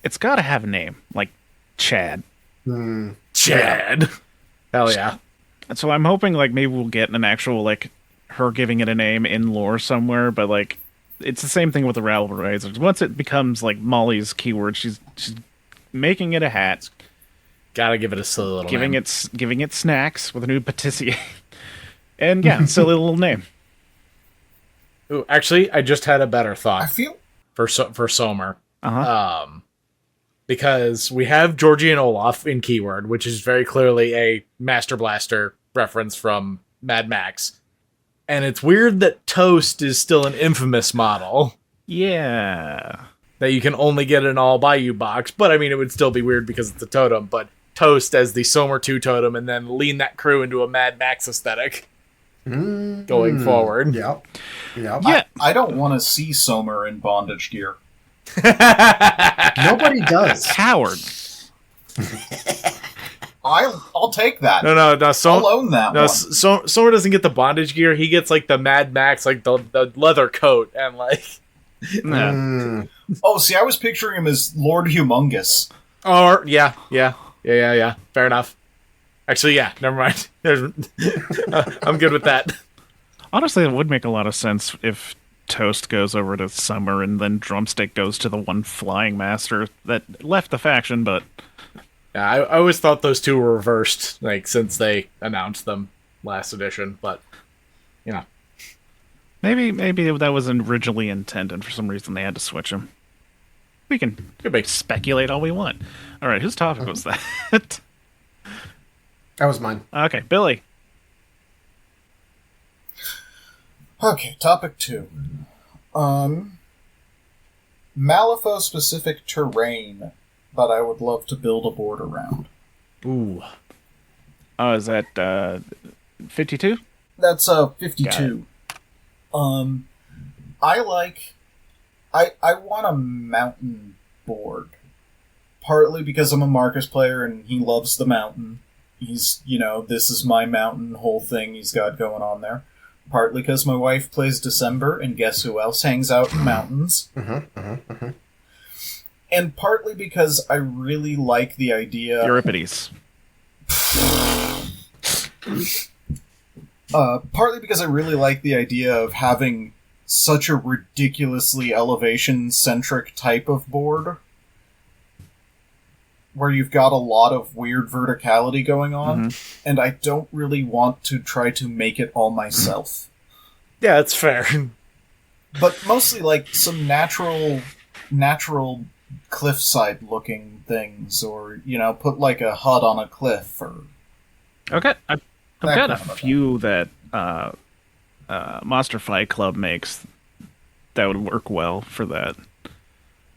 it's got to have a name, like Chad. Chad. Hell yeah. And so I'm hoping like maybe we'll get an actual like her giving it a name in lore somewhere, but like it's the same thing with the Rabble Raisers. Once it becomes like Molly's keyword, she's making it a hat, Gotta give it a silly little giving name. it snacks with a new patissier. And yeah, silly little name. Ooh, actually, I just had a better I thought feel for Somer. Uh-huh. Because we have Georgie and Olaf in keyword, which is very clearly a Master Blaster reference from Mad Max. And it's weird that Toast is still an infamous model Yeah. that you can only get in an all by you box. But I mean, it would still be weird because it's a totem. But Toast as the Somer 2 totem, and then lean that crew into a Mad Max aesthetic going forward. Yep. Yeah. I don't want to see Somer in bondage gear. Nobody does. Howard. I'll take that. No, I'll own that one. Somer doesn't get the bondage gear. He gets like the Mad Max, like the leather coat, and like. Oh, see, I was picturing him as Lord Humongous. Or yeah. Fair enough. Actually, yeah. Never mind. I'm good with that. Honestly, it would make a lot of sense if Toast goes over to Summer and then Drumstick goes to the one flying master that left the faction, but Yeah, I always thought those two were reversed, like since they announced them last edition. But you know, maybe that was originally intended. For some reason, they had to switch them. We can speculate all we want. All right, whose topic was that? That was mine. Okay, Billy. Okay, topic 2. Malifaux-specific terrain that I would love to build a board around. Ooh. Oh, is that 52? That's 52. I want a mountain board. Partly because I'm a Marcus player and he loves the mountain. He's, this is my mountain whole thing he's got going on there. Partly because my wife plays December, and guess who else hangs out in mountains? And partly because I really like the idea... Euripides. Partly because I really like the idea of having such a ridiculously elevation-centric type of board, where you've got a lot of weird verticality going on, and I don't really want to try to make it all myself. Yeah, that's fair. But mostly, like, some natural cliffside-looking things, or, put, like, a hut on a cliff, or... Okay, I've got a kind of few that Monster Fight Club makes that would work well for that.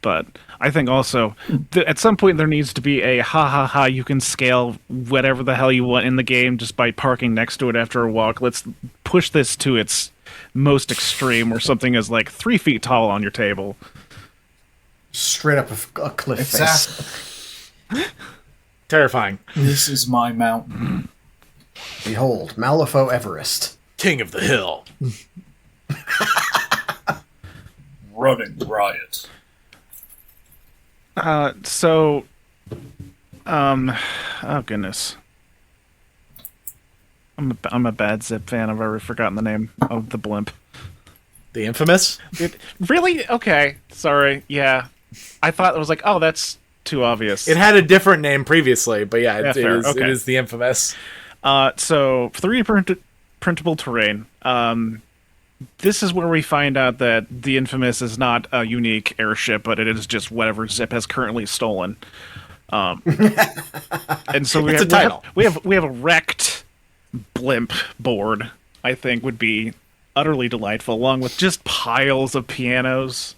But I think also, at some point there needs to be a ha, you can scale whatever the hell you want in the game just by parking next to it after a walk. Let's push this to its most extreme, where something is like 3 feet tall on your table. Straight up a cliff face. Terrifying. This is my mountain. Behold, Malifaux Everest. King of the hill. Running riot. Oh goodness. I'm a bad Zip fan. I've already forgotten the name of the blimp. The infamous? Really? Okay. Sorry. Yeah. I thought it was like, oh, that's too obvious. It had a different name previously, but yeah, it Okay. is the infamous. So 3D printable terrain. This is where we find out that the infamous is not a unique airship, but it is just whatever Zip has currently stolen. And so we have a wrecked blimp board. I think would be utterly delightful, along with just piles of pianos.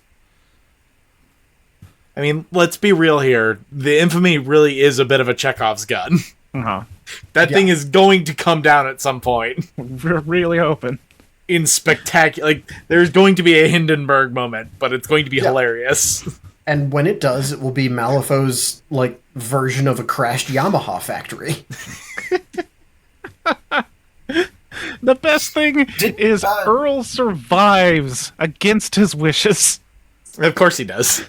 I mean, let's be real here. The infamy really is a bit of a Chekhov's gun. That thing is going to come down at some point. We're really hoping. In spectacular, like, there's going to be a Hindenburg moment, but it's going to be hilarious. And when it does, it will be Malifaux's, like, version of a crashed Yamaha factory. The best thing is Earl survives against his wishes. Of course he does.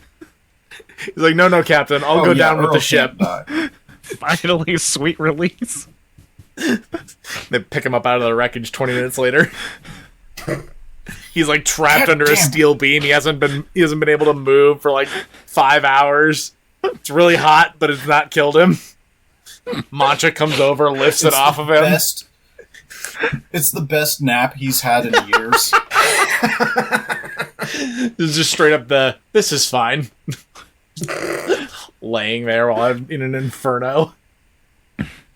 He's like, no, Captain, I'll go down with the ship. Finally, sweet release. They pick him up out of the wreckage 20 minutes later. He's like trapped under a steel beam. He hasn't been able to move for like 5 hours. It's really hot, but it's not killed him. Mancha comes over, lifts it off of him. It's the best nap he's had in years. It's just straight up this is fine. Laying there while I'm in an inferno.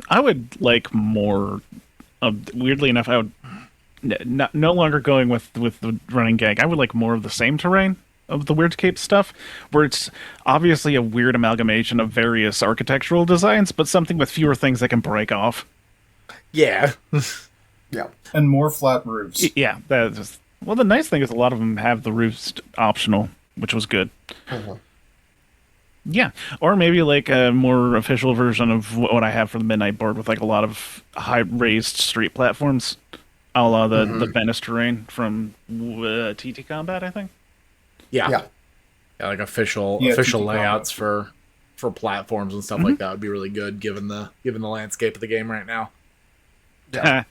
I would like more of, weirdly enough, I would no longer going with the running gag. I would like more of the same terrain of the Weirdscape stuff, where it's obviously a weird amalgamation of various architectural designs, but something with fewer things that can break off. Yeah. Yeah. And more flat roofs. Yeah. Well, the nice thing is a lot of them have the roofs optional, which was good. Yeah, or maybe like a more official version of what I have for the Midnight board, with like a lot of high raised street platforms, a la the Venice terrain from TT Combat, I think. Yeah, like official layouts for platforms and stuff like that would be really good, given the landscape of the game right now. Yeah.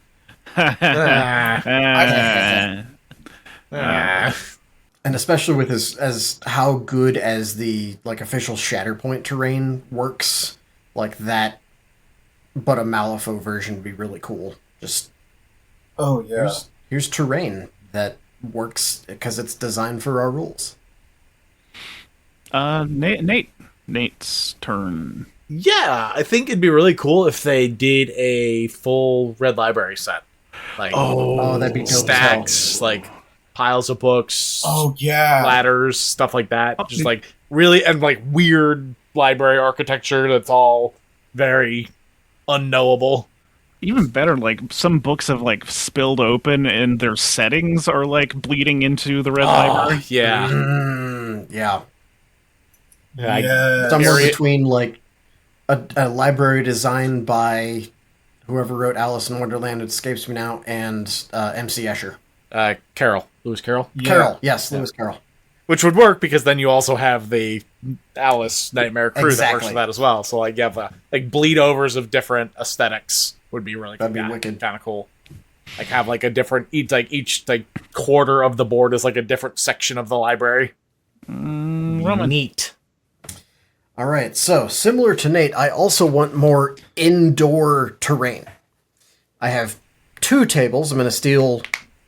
And especially with as how good as the like official Shatterpoint terrain works, like that, but a Malifaux version would be really cool. Just here's terrain that works because it's designed for our rules. Nate's turn. Yeah, I think it'd be really cool if they did a full Red Library set, like that'd be dope stacks, like piles of books, ladders, stuff like that. Just like really, and like weird library architecture that's all very unknowable. Even better, like, some books have, like, spilled open and their settings are, like, bleeding into the red library. Yeah. Yeah. Yeah. Somewhere Area- between, like, a library designed by whoever wrote Alice in Wonderland, it escapes me now, and M.C. Escher. Carroll. Lewis Carroll. Yeah. Carroll. Yes, Lewis Carroll. Which would work because then you also have the Alice Nightmare Crew that works Exactly. for that as well. So like you have like bleed overs of different aesthetics would be really That'd be wicked. kind of cool. Like have like a different each quarter of the board is like a different section of the library. Neat. All right, so similar to Nate, I also want more indoor terrain. I have 2 tables. I'm going to steal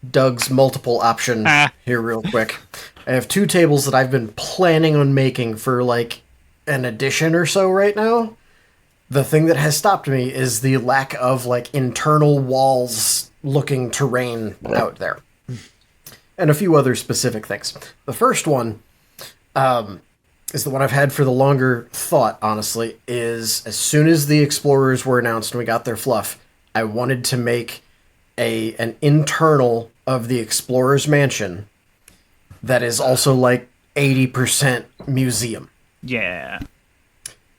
Doug's multiple option here real quick. I have 2 tables that I've been planning on making for like an edition or so right now. The thing that has stopped me is the lack of like internal walls looking terrain out there. And a few other specific things. The first one is the one I've had for the longer thought, honestly, is as soon as the Explorers were announced and we got their fluff, I wanted to make an internal of the Explorers Mansion that is also like 80% museum. Yeah.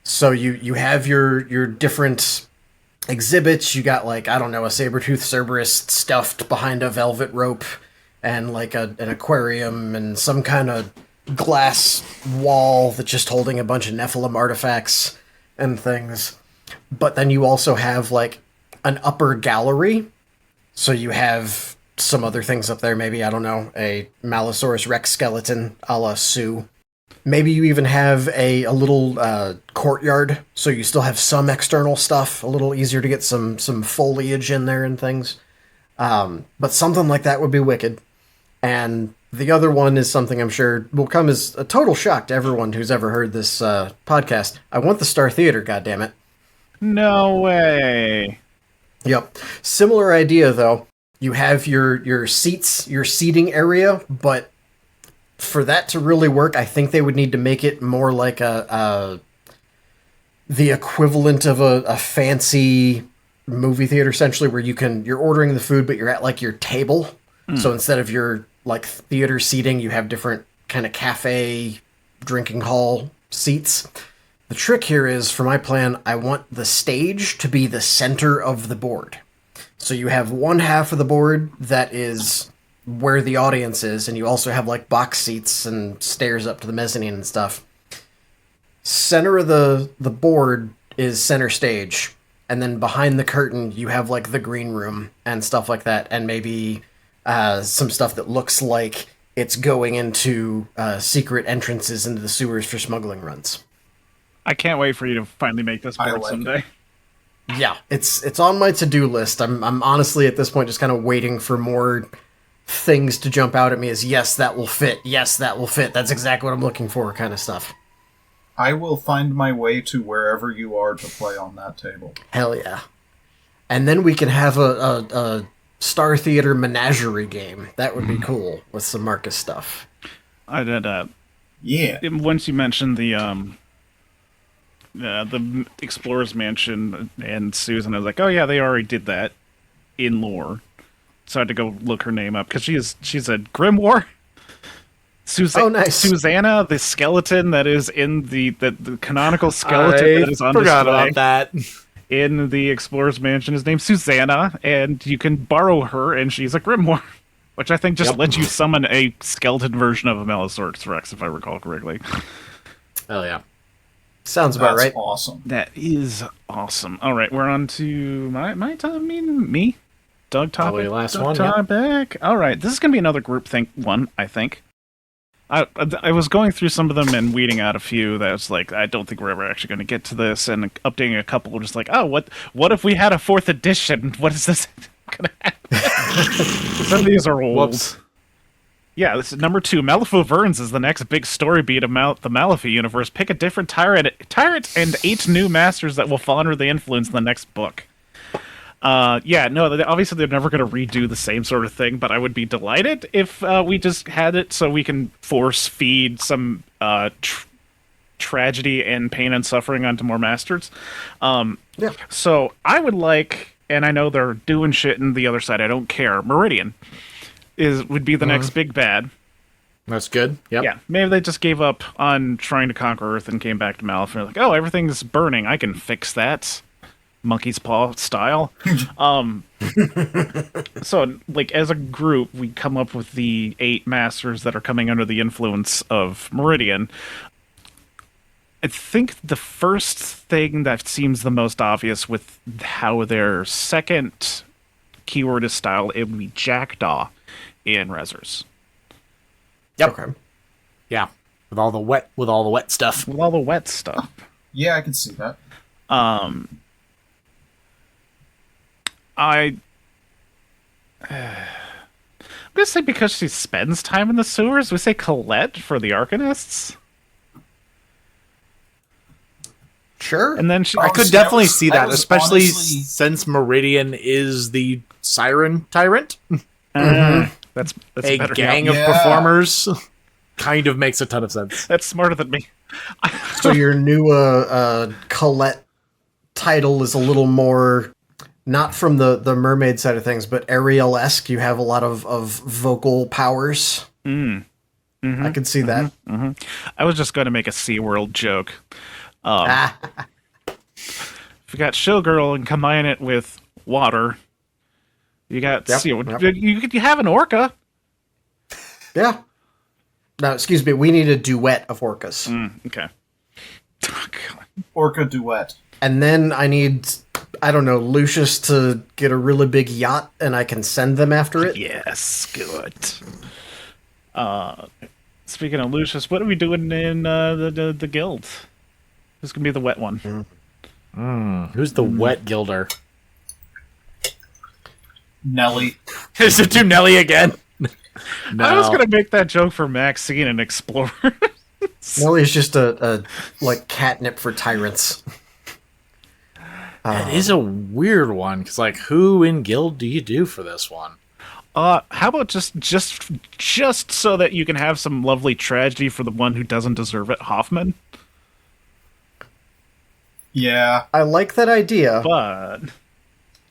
So you have your different exhibits. You got like, I don't know, a saber-toothed Cerberus stuffed behind a velvet rope and like an aquarium and some kind of glass wall that's just holding a bunch of Nephilim artifacts and things. But then you also have like an upper gallery. So you have some other things up there. Maybe, I don't know, a Malosaurus Rex skeleton a la Sue. Maybe you even have a little courtyard, so you still have some external stuff, a little easier to get some foliage in there and things. But something like that would be wicked. And the other one is something I'm sure will come as a total shock to everyone who's ever heard this podcast. I want the Star Theater, goddammit. No way. Yep. Similar idea, though. You have your seats, your seating area, but for that to really work, I think they would need to make it more like the equivalent of a fancy movie theater, essentially, where you're ordering the food, but you're at like your table. So instead of your like theater seating, you have different kind of cafe drinking hall seats. The trick here is, for my plan, I want the stage to be the center of the board. So you have one half of the board that is where the audience is, and you also have like box seats and stairs up to the mezzanine and stuff. Center of the board is center stage, and then behind the curtain you have like the green room and stuff like that, and maybe some stuff that looks like it's going into secret entrances into the sewers for smuggling runs. I can't wait for you to finally make this I board like someday. Yeah, it's on my to-do list. I'm honestly at this point just kind of waiting for more things to jump out at me as, yes, that will fit. Yes, that will fit. That's exactly what I'm looking for, kind of stuff. I will find my way to wherever you are to play on that table. Hell yeah. And then we can have a Star Theater menagerie game. That would be cool with some Marcus stuff. I did Yeah. once you mentioned the Explorer's Mansion and Susan, I was like, oh yeah, they already did that in lore. So I had to go look her name up because she's a grimoire. Oh, nice. Susanna, the skeleton that is in the canonical skeleton that is on forgot display about that. in the Explorer's Mansion is named Susanna, and you can borrow her, and she's a grimoire, which I think just lets you summon a skeleton version of a Malosaurus Rex, if I recall correctly. Hell yeah. Sounds about That's right. awesome. That is awesome. All right, we're on to my time. Me, Doug topic. Probably last Doug one, yeah. topic. All right, this is gonna be another groupthink one, I think. I was going through some of them and weeding out a few that was like, I don't think we're ever actually going to get to this, and updating a couple just like, oh, what if we had a 4th edition? What is this going to happen? Some of these are old. Whoops. Yeah, this is number 2. Malifaux Verns is the next big story beat about the Malifaux universe. Pick a different tyrant and 8 new masters that will fall under the influence in the next book. Obviously they're never going to redo the same sort of thing, but I would be delighted if we just had it so we can force feed some tragedy and pain and suffering onto more masters. Yeah. So I would like, and I know they're doing shit in the other side. I don't care. Meridian would be the next big bad. That's good. Yep. Yeah, maybe they just gave up on trying to conquer Earth and came back to Malif and they're like, oh, everything's burning. I can fix that. Monkey's paw style. So, like, as a group, we come up with the 8 masters that are coming under the influence of Meridian. I think the first thing that seems the most obvious with how their second keyword is styled, it would be Jackdaw in Rezzers. Yep. Okay. Yeah. With all the wet stuff. With all the wet stuff. Yeah, I can see that. I'm gonna say because she spends time in the sewers, we say Colette for the Arcanists. Sure. And then she I could see, definitely I was- see I that, was especially honestly- since Meridian is the Siren Tyrant. that's A better. gang Yeah. of performers. Kind of makes a ton of sense. That's smarter than me. So your new Colette title is a little more, not from the mermaid side of things, but Ariel-esque. You have a lot of vocal powers. I could see that. I was just going to make a SeaWorld joke. If you got Showgirl and combine it with water, you got SeaWorld. Yep. You have an orca. Yeah. No, excuse me. We need a duet of orcas. Okay. Oh, God. Orca duet. And then I need, I don't know, Lucius to get a really big yacht and I can send them after it. Yes, good. Speaking of Lucius, what are we doing in the guild? Who's gonna be the wet one? Who's the wet gilder? Nelly. Is it to Nelly again? No. I was gonna make that joke for Maxine and Explorer. Nellie's just a like catnip for tyrants. It is a weird one, because, like, who in guild do you do for this one? How about just so that you can have some lovely tragedy for the one who doesn't deserve it, Hoffman? Yeah. I like that idea. But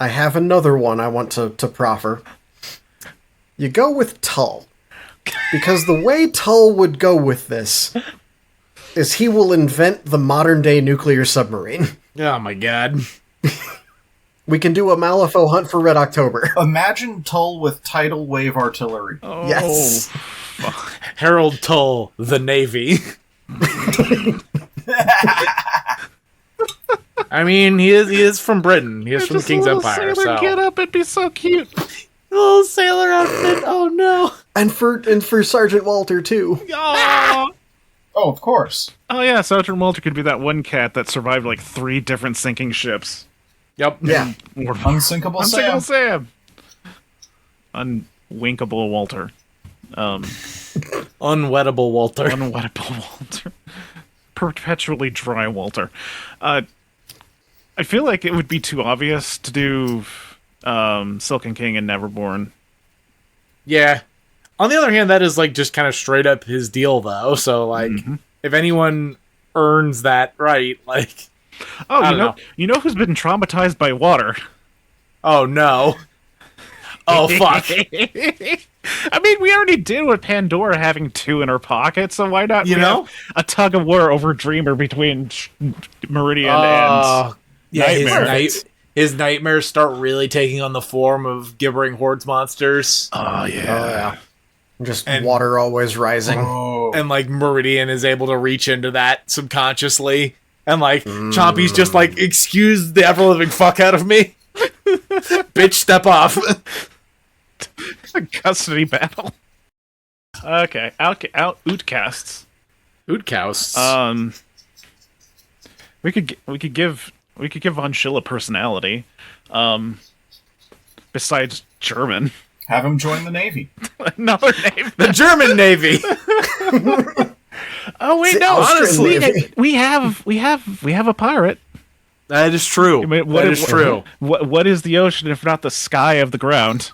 I have another one I want to proffer. You go with Tull. Because the way Tull would go with this is he will invent the modern-day nuclear submarine. Oh my god. We can do a Malifaux hunt for Red October. Imagine Tull with tidal wave artillery. Yes. Harold Tull, the Navy. I mean, he is from Britain. He is from the King's Empire. Sailor So. get up, it'd be so cute. Little sailor outfit. Oh no. And for Sergeant Walter too. Oh, Oh, of course. oh yeah, Sergeant Walter could be that one cat that survived like 3 different sinking ships. Yep. Yeah. Unsinkable Sam. Unsinkable Sam. Unwinkable Walter. Unwettable Walter. Unwettable Walter. Perpetually dry Walter. I feel like it would be too obvious to do Silken King and Neverborn. Yeah. On the other hand, that is, like, just kind of straight up his deal, though. So, like, if anyone earns that right, like... Oh, I don't know. you know who's been traumatized by water? Oh, no. Oh, fuck. I mean, we already did with Pandora having 2 in her pocket, so why not You we know? have a tug of war over Dreamer between Meridian Yeah, Nightmare. his nightmares start really taking on the form of gibbering hordes monsters. Oh, yeah. Just And- water always rising. Oh. And, like, Meridian is able to reach into that subconsciously. And, like, Chompy's just like, excuse the ever-living fuck out of me. Bitch, step off. A custody battle. Okay, outcasts. Oodcousts. We could give Von Schill a personality. Besides German. Have him join the Navy. Another name. The German Navy. Oh wait, The no. Austrian Honestly, Navy. we have a pirate. That is true. I mean, That is true. What is the ocean if not the sky of the ground?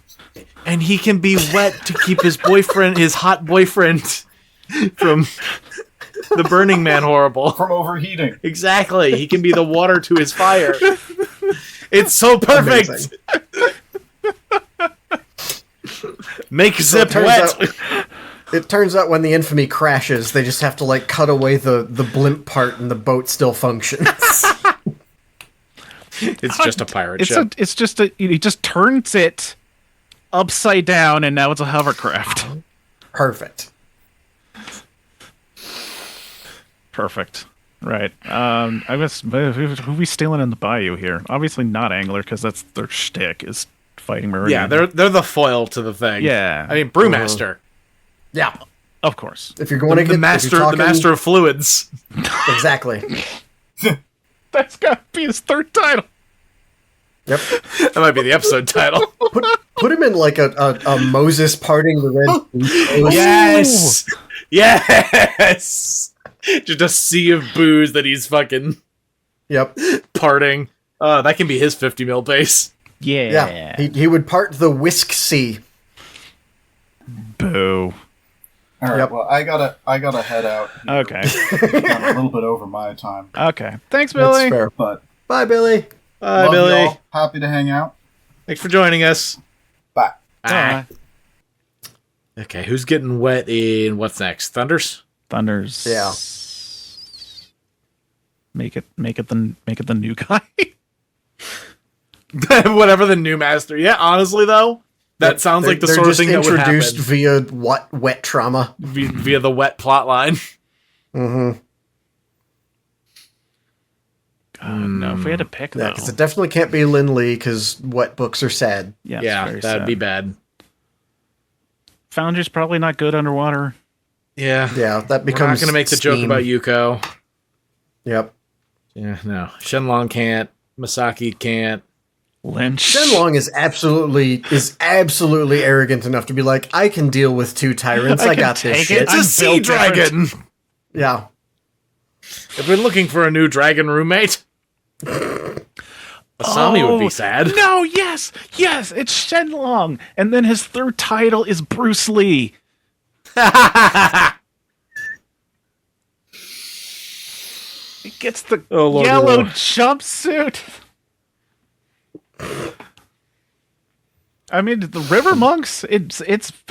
And he can be wet to keep his boyfriend, his hot boyfriend, from The Burning Man horrible. From overheating. Exactly. He can be the water to his fire. It's so perfect. Amazing. Make So Zip wet. It turns out when the Infamy crashes, they just have to like cut away the blimp part and the boat still functions. It's just a pirate ship. He just turns it upside down, and now it's a hovercraft. Perfect. Perfect. Right. I guess who we stealing in the bayou here? Obviously not Angler, because that's their shtick is fighting Marine. Yeah, they're the foil to the thing. Yeah. I mean, Brewmaster. Yeah. Of course. If you're going to The get master of fluids. Exactly. That's got to be his third title. Yep. That might be the episode title. Put him in like a Moses parting the Red Sea. Yes. Yes. Just a sea of booze that he's fucking Yep. parting. That can be his 50 mil base. Yeah. He would part the Whisk Sea. Boo. All right. Yep. Well, I gotta head out. Okay. Got a little bit over my time, Okay. Thanks, That's Billy. fair. but Bye, Billy. Bye, love Billy. y'all. Happy to hang out. Thanks for joining us. Bye. Bye. Okay, who's getting wet in what's next? Thunders? Thunders. Yeah. Make it the new guy. Whatever the new master. Yeah, honestly though, that sounds like the They're sort of just thing that would happen introduced via wet trauma. via the wet plot line. Mm-hmm. No, if we had to pick Yeah, though. because it definitely can't be Lin Lee because wet books are sad. Yeah, it's Yeah, very that'd sad. be bad. Foundry's probably not good underwater. Yeah. Yeah, that We're becomes. not going to make the joke steam. about Yuko. Yep. Yeah, no. Shenlong can't. Masaki can't. Lynch. Shenlong is absolutely arrogant enough to be like, I can deal with two tyrants. I can got this take shit. it. It's a I'm sea built dragon. Yeah. If we're looking for a new dragon roommate, Asami would be sad. No, yes, it's Shenlong, and then his third title is Bruce Lee. He gets the Oh, Lord, yellow Lord. jumpsuit. I mean, the River Monks. It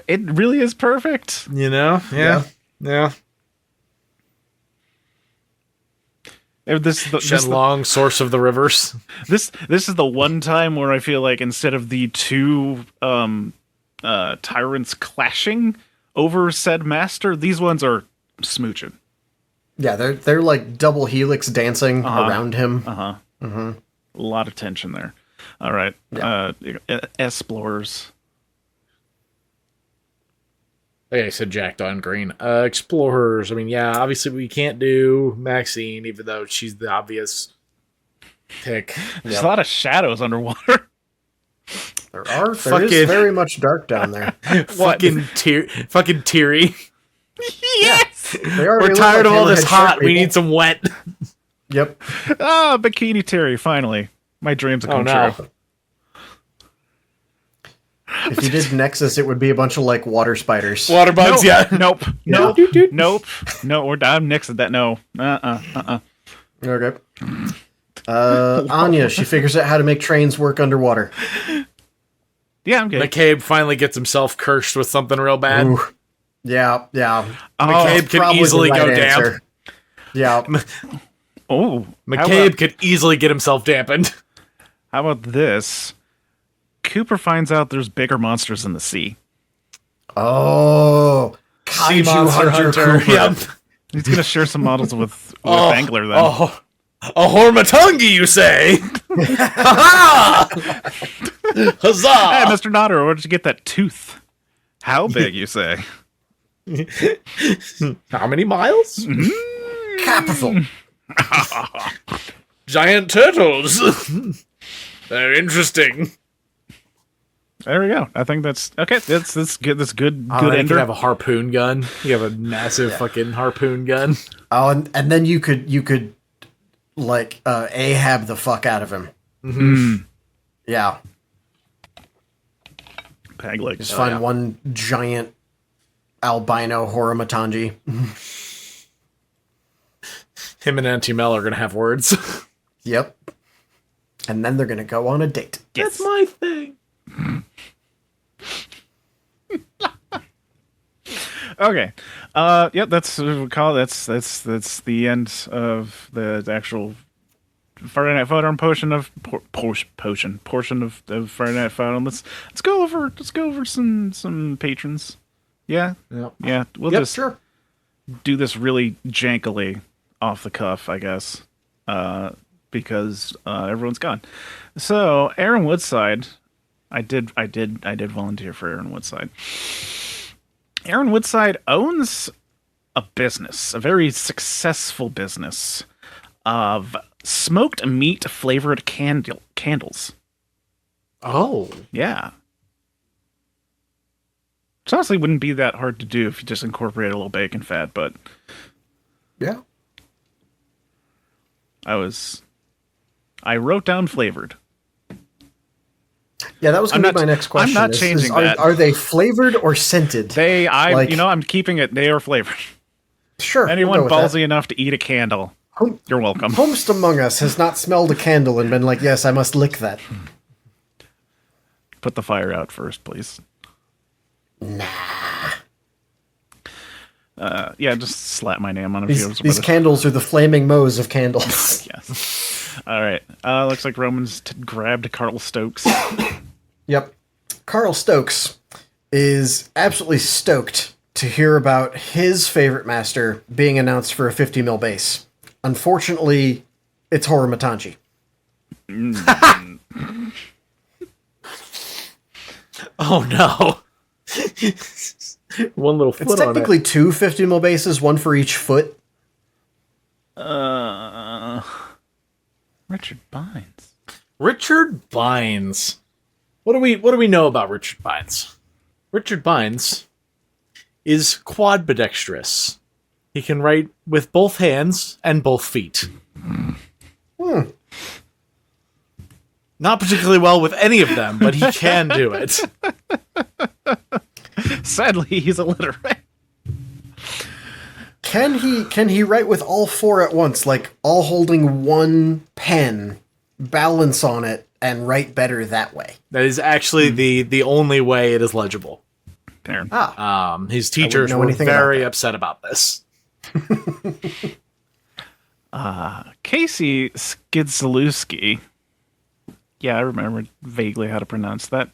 really is perfect. You know? Yeah. If Shenlong, source of the rivers. This is the one time where I feel like instead of the two tyrants clashing over said master, these ones are smooching. Yeah, they're like double helix dancing around him. A lot of tension there. All right, explorers. Okay, I said Jackdaw and Green. Explorers. I mean, yeah, obviously we can't do Maxine, even though she's the obvious pick. There's a lot of shadows underwater. There is Fucking- very much dark down there. Fucking teary. Yes. They already We're look tired like of all this hammerhead shark hot. We people. need some wet. Yep. Ah, Bikini Terry. Finally, my dreams have Oh come no. true. If you did Nexus, it would be a bunch of like water spiders. Water bugs, yeah. Nope. Yeah. Nope. No, I'm nixing that. No. Okay. Anya, she figures out how to make trains work underwater. Yeah, I'm good. McCabe finally gets himself cursed with something real bad. Ooh. Yeah. McCabe can Probably easily the go right damp. answer. Yeah. Oh, McCabe could easily get himself dampened. How about this? Cooper finds out there's bigger monsters in the sea. Oh. Sea Kaiju Monster Hunter. Cooper. Yep. He's gonna share some models with Angler then. Oh, a Hormatungi, you say? Ha Hey, Huzzah! Mr. Nodder, where did you get that tooth? How big, you say? How many miles? Capital. Giant turtles. They're interesting. There we go. I think that's okay. That's good. That's good. Oh, Good then you ender. could have a harpoon gun. You have a massive fucking harpoon gun. Oh, and then you could like Ahab the fuck out of him. Mm-hmm. Yeah. Peg legs. Just find one giant albino Horamatangi. Him and Auntie Mel are going to have words. Yep. And then they're going to go on a date. That's my thing. Okay. Yep, that's what we call that's the end of the actual Friday Night Photo portion of portion of Friday Night Photo. Let's go over some patrons. Yeah. Yep. Yeah. We'll Yep, just sure. do this really jankily off the cuff, I guess. Because everyone's gone. So Aaron Woodside, I did volunteer for Aaron Woodside. Aaron Woodside owns a business, a very successful business of smoked meat flavored candles. Oh. Yeah. Which honestly wouldn't be that hard to do if you just incorporate a little bacon fat, but Yeah. I wrote down flavored. Yeah, that was going to be my next question. I'm not changing that. Are they flavored or scented? I'm keeping it. They are flavored. Sure. Anyone we'll go with ballsy enough to eat a candle, you're welcome. Homest among us has not smelled a candle and been like, yes, I must lick that. Put the fire out first, please. Nah. Yeah, just slap my name on a These candles are the flaming moes of candles. Yes. All right. Looks like Roman's grabbed Carl Stokes. Yep. Carl Stokes is absolutely stoked to hear about his favorite master being announced for a 50 mil base. Unfortunately, it's Horror Matanchi. Oh, no. One little foot It's on it. technically two 50 mil bases, one for each foot. Richard Bynes. Richard Bynes. What do we know about Richard Bynes? Richard Bynes is quadbidextrous. He can write with both hands and both feet. Not particularly well with any of them, but he can do it. Sadly, he's illiterate. Can he write with all four at once, like all holding one pen, balance on it, and write better that way? That is actually the only way it is legible. There. His teachers know were anything about very that. upset about this. Casey Skidzalewski. Yeah, I remember vaguely how to pronounce that.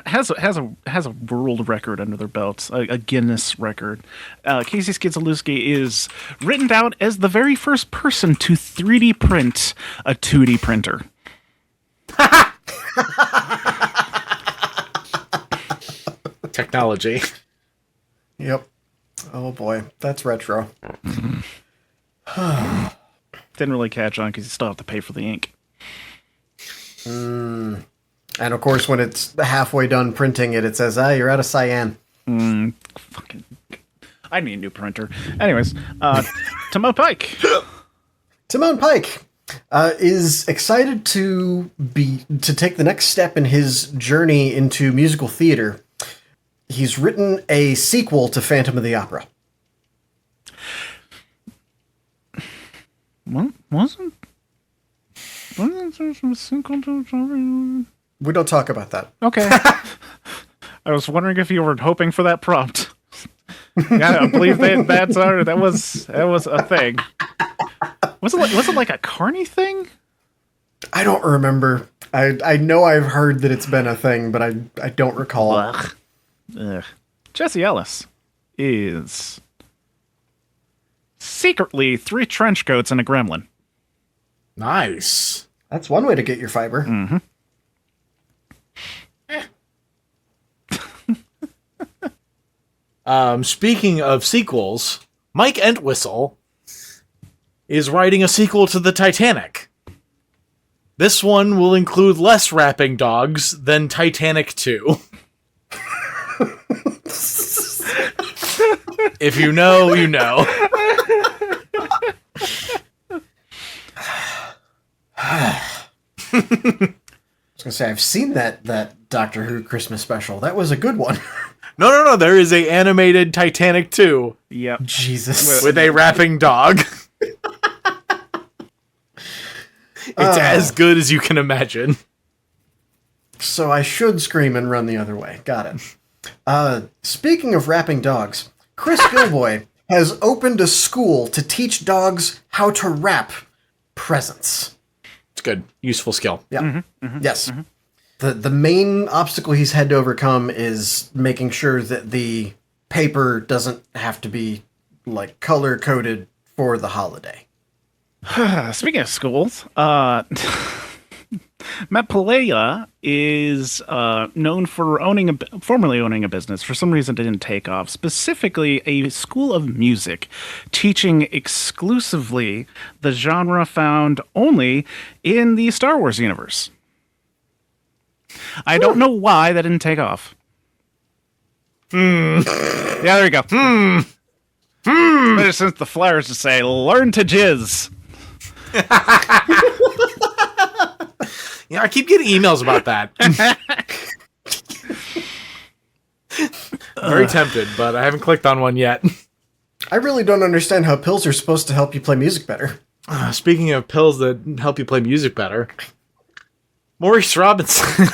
has a world record under their belts, a Guinness record. Casey Skidzalewski is written down as the very first person to 3D print a 2D printer. Technology. Yep. Oh boy, that's retro. Didn't really catch on because you still have to pay for the ink. And of course, when it's halfway done printing it, it says, you're out of cyan. Fucking, I need a new printer. Anyways, Timon Pike. Timon Pike is excited to take the next step in his journey into musical theater. He's written a sequel to Phantom of the Opera. What wasn't? We don't talk about that. Okay. I was wondering if you were hoping for that prompt. Yeah, I believe that was a thing. Was it like a Carney thing? I don't remember. I know I've heard that it's been a thing, but I don't recall. Ugh. Jesse Ellis is secretly 3 trench coats and a gremlin. Nice. That's one way to get your fiber. Mm-hmm. Speaking of sequels, Mike Entwistle is writing a sequel to the Titanic. This one will include less rapping dogs than Titanic 2. If you know, you know. I was gonna say I've seen that Doctor Who Christmas special. That was a good one. No. There is a animated Titanic 2 Yep. Jesus. with a rapping dog. It's as good as you can imagine. So I should scream and run the other way. Got it. Speaking of wrapping dogs, Chris Gilboy has opened a school to teach dogs how to wrap presents. It's good. Useful skill. Yeah. Yes. The main obstacle he's had to overcome is making sure that the paper doesn't have to be like color coded for the holiday. Speaking of schools, Matt Palea is known for formerly owning a business. For some reason, it didn't take off. Specifically, a school of music, teaching exclusively the genre found only in the Star Wars universe. I don't know why that didn't take off. Yeah, there you go. Better since the flyers to say, "Learn to jizz." Yeah, I keep getting emails about that. Very tempted, but I haven't clicked on one yet. I really don't understand how pills are supposed to help you play music better. Speaking of pills that help you play music better, Maurice Robinson.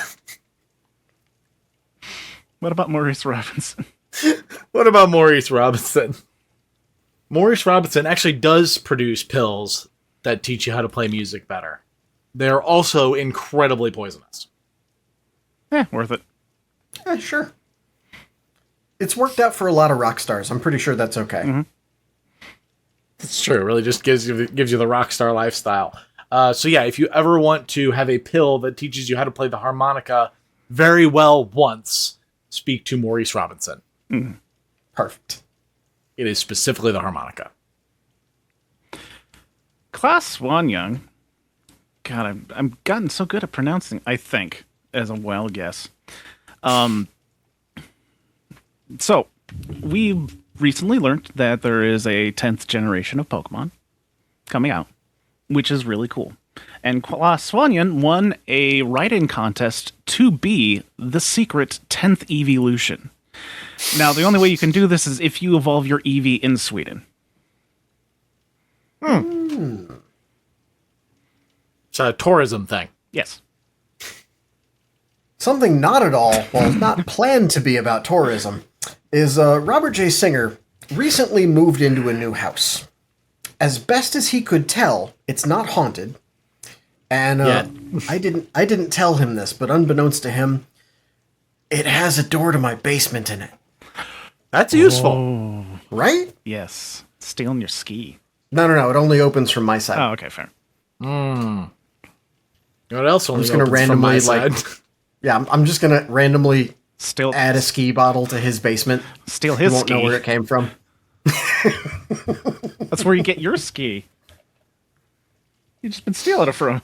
What about Maurice Robinson? What about Maurice Robinson? Maurice Robinson actually does produce pills that teach you how to play music better. They're also incredibly poisonous. Worth it. Sure. It's worked out for a lot of rock stars. I'm pretty sure that's okay. It's true. It really just gives you the rock star lifestyle. So yeah, if you ever want to have a pill that teaches you how to play the harmonica very well once, speak to Maurice Robinson. Perfect. It is specifically the harmonica. Klaus Swan Young. God, I'm gotten so good at pronouncing, I think, as a wild guess. So, we recently learned that there is a 10th generation of Pokemon coming out, which is really cool. And Klaus Swanyan won a write-in contest to be the secret 10th evolution. Now, the only way you can do this is if you evolve your Eevee in Sweden. It's a tourism thing. Yes. Something not at all, well, not planned to be about tourism, is Robert J. Singer recently moved into a new house. As best as he could tell, it's not haunted. And I didn't tell him this, but unbeknownst to him, it has a door to my basement in it. That's useful. Oh, Right? yes. Stealing your ski. No. It only opens from my side. Oh, okay, fair. What else? I'm just going to randomly, I'm just going to randomly add a ski bottle to his basement. Steal his He won't ski. know where it came from. That's where you get your ski. You've just been stealing it from.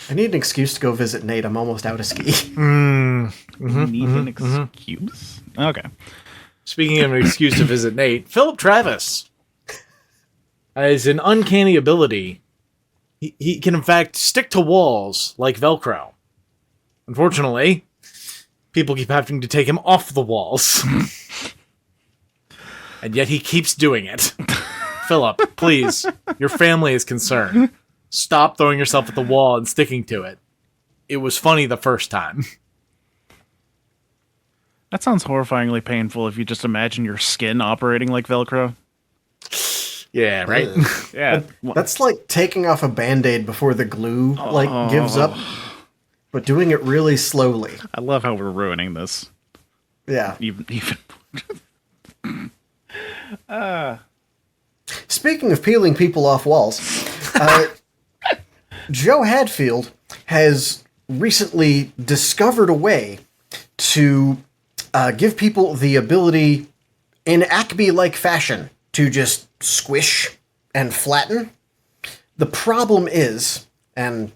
I need an excuse to go visit Nate. I'm almost out of ski. Need an excuse? Okay. Speaking of an excuse to visit Nate, Philip Travis has an uncanny ability. He can, in fact, stick to walls like Velcro. Unfortunately, people keep having to take him off the walls. And yet he keeps doing it. Philip, please, your family is concerned. Stop throwing yourself at the wall and sticking to it. It was funny the first time. That sounds horrifyingly painful if you just imagine your skin operating like Velcro. Yeah, right? Yeah. That's like taking off a Band-Aid before the glue gives up, but doing it really slowly. I love how we're ruining this. Yeah. Even. Speaking of peeling people off walls, Joe Hadfield has recently discovered a way to give people the ability, in Acme-like fashion, to just squish and flatten. The problem is, and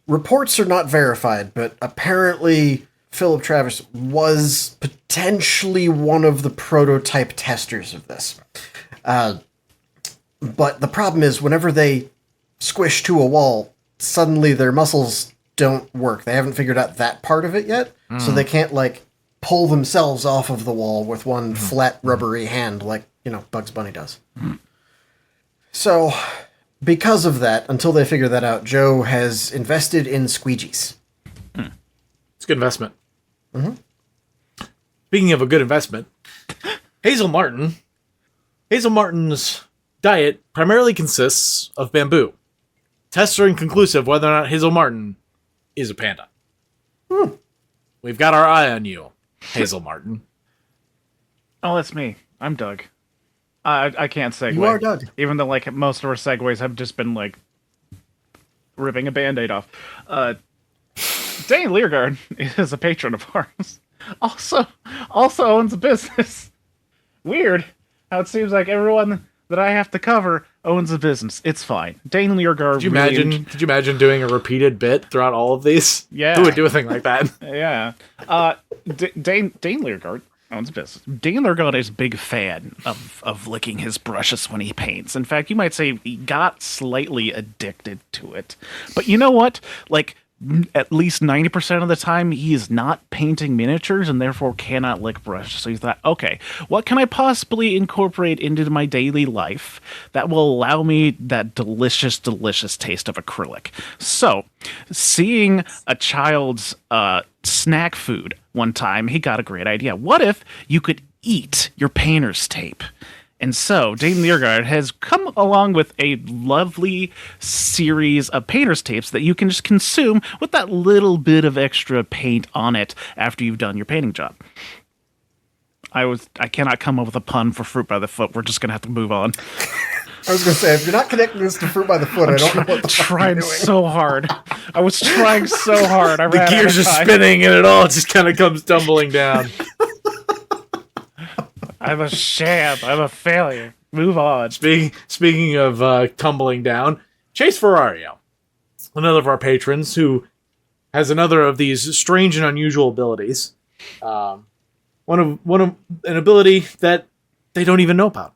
reports are not verified, but apparently Philip Travis was potentially one of the prototype testers of this. But the problem is, whenever they squish to a wall, suddenly their muscles don't work. They haven't figured out that part of it yet, so they can't, pull themselves off of the wall with one flat, rubbery hand like, Bugs Bunny does. So, because of that, until they figure that out, Joe has invested in squeegees. It's a good investment. Mm-hmm. Speaking of a good investment, Hazel Martin's diet primarily consists of bamboo. Tests are inconclusive whether or not Hazel Martin is a panda. We've got our eye on you, Hazel Martin. Oh, that's me. I'm Doug. I can't segue. You are Doug. Even though like most of our segues have just been like ripping a Band-Aid off. Dane Leargard is a patron of ours. Also owns a business. Weird how it seems like everyone that I have to cover owns a business. It's fine. Dane Leargard. Could you imagine doing a repeated bit throughout all of these? Yeah. Who would do a thing like that? Yeah. Dane Leargard owns a business. Dane Leargard is a big fan of licking his brushes when he paints. In fact, you might say he got slightly addicted to it. But you know what? Like, at least 90% of the time, he is not painting miniatures and therefore cannot lick brushes. So he thought, okay, what can I possibly incorporate into my daily life that will allow me that delicious, delicious taste of acrylic? So, seeing a child's snack food one time, he got a great idea. What if you could eat your painter's tape? And so, Dane Leargard has come along with a lovely series of painter's tapes that you can just consume with that little bit of extra paint on it after you've done your painting job. I cannot come up with a pun for Fruit by the Foot. We're just going to have to move on. I was going to say, if you're not connecting this to Fruit by the Foot, I don't know what the fuck trying you're doing. so hard. I was trying so hard. The gears are spinning and it all just kind of comes tumbling down. I'm a sham. I'm a failure. Move on. Speaking of tumbling down, Chase Ferrario, another of our patrons who has another of these strange and unusual abilities. One of an ability that they don't even know about.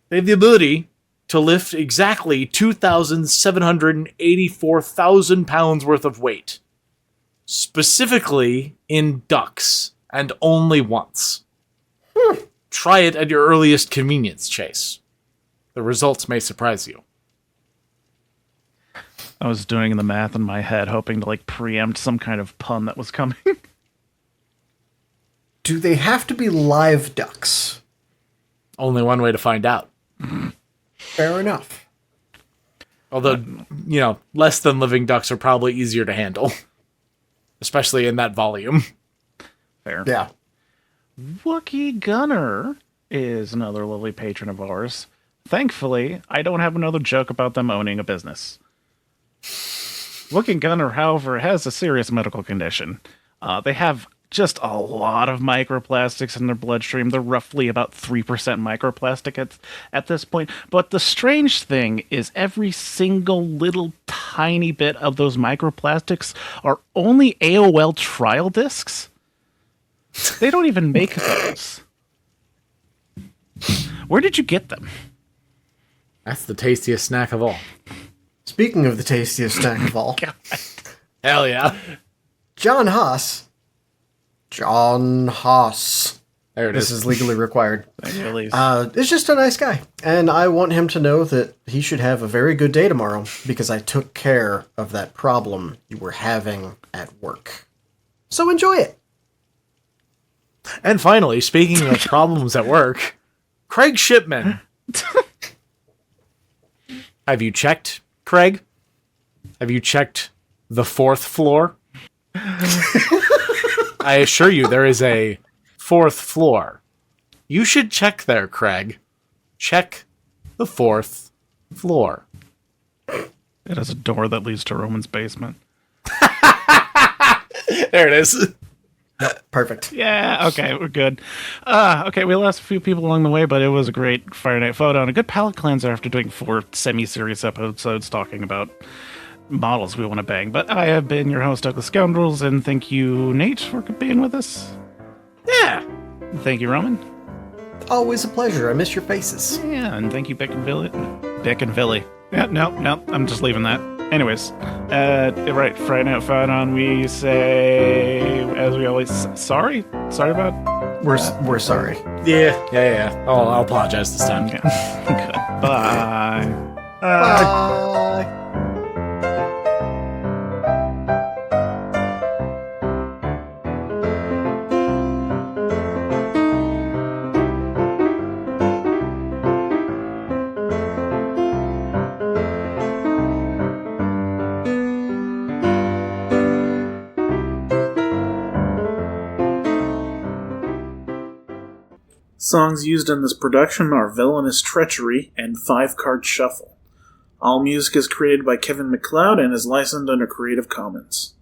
They have the ability to lift exactly 2,784,000 pounds worth of weight, specifically in ducks, and only once. Try it at your earliest convenience, Chase. The results may surprise you. I was doing the math in my head, hoping to like preempt some kind of pun that was coming. Do they have to be live ducks? Only one way to find out. Fair enough. Although, less than living ducks are probably easier to handle. Especially in that volume. Fair. Yeah. Wookie Gunner is another lovely patron of ours. Thankfully, I don't have another joke about them owning a business. Wookie Gunner, however, has a serious medical condition. They have just a lot of microplastics in their bloodstream. They're roughly about 3% microplastic at this point. But the strange thing is every single little tiny bit of those microplastics are only AOL trial discs. They don't even make those. Where did you get them? That's the tastiest snack of all. Speaking of the tastiest snack of all, Hell yeah. John Haas. There it This is legally required. Release. Is just a nice guy. And I want him to know that he should have a very good day tomorrow because I took care of that problem you were having at work. So enjoy it. And finally, speaking of problems at work, Craig Shipman. Have you checked, Craig? Have you checked the 4th floor? I assure you, there is a 4th floor. You should check there, Craig. Check the 4th floor. It has a door that leads to Roman's basement. There it is. Perfect. Yeah, okay, we're good. Okay, we lost a few people along the way, but it was a great Fire Night photo and a good palate cleanser after doing 4 semi-serious episodes talking about models we want to bang. But I have been your host, Douglas Scoundrels, and thank you, Nate, for being with us. Yeah. Thank you, Roman. Always a pleasure. I miss your faces. Yeah, and thank you, Beck and Billy. Beck and Billy. Yeah, no, I'm just leaving that. Anyways, right, Friday Night Fun on, we say, as we always, sorry about. We're sorry. Yeah. Oh, I'll apologize this time. Yeah. Goodbye. Bye. Songs used in this production are Villainous Treachery and 5-Card Shuffle. All music is created by Kevin MacLeod and is licensed under Creative Commons.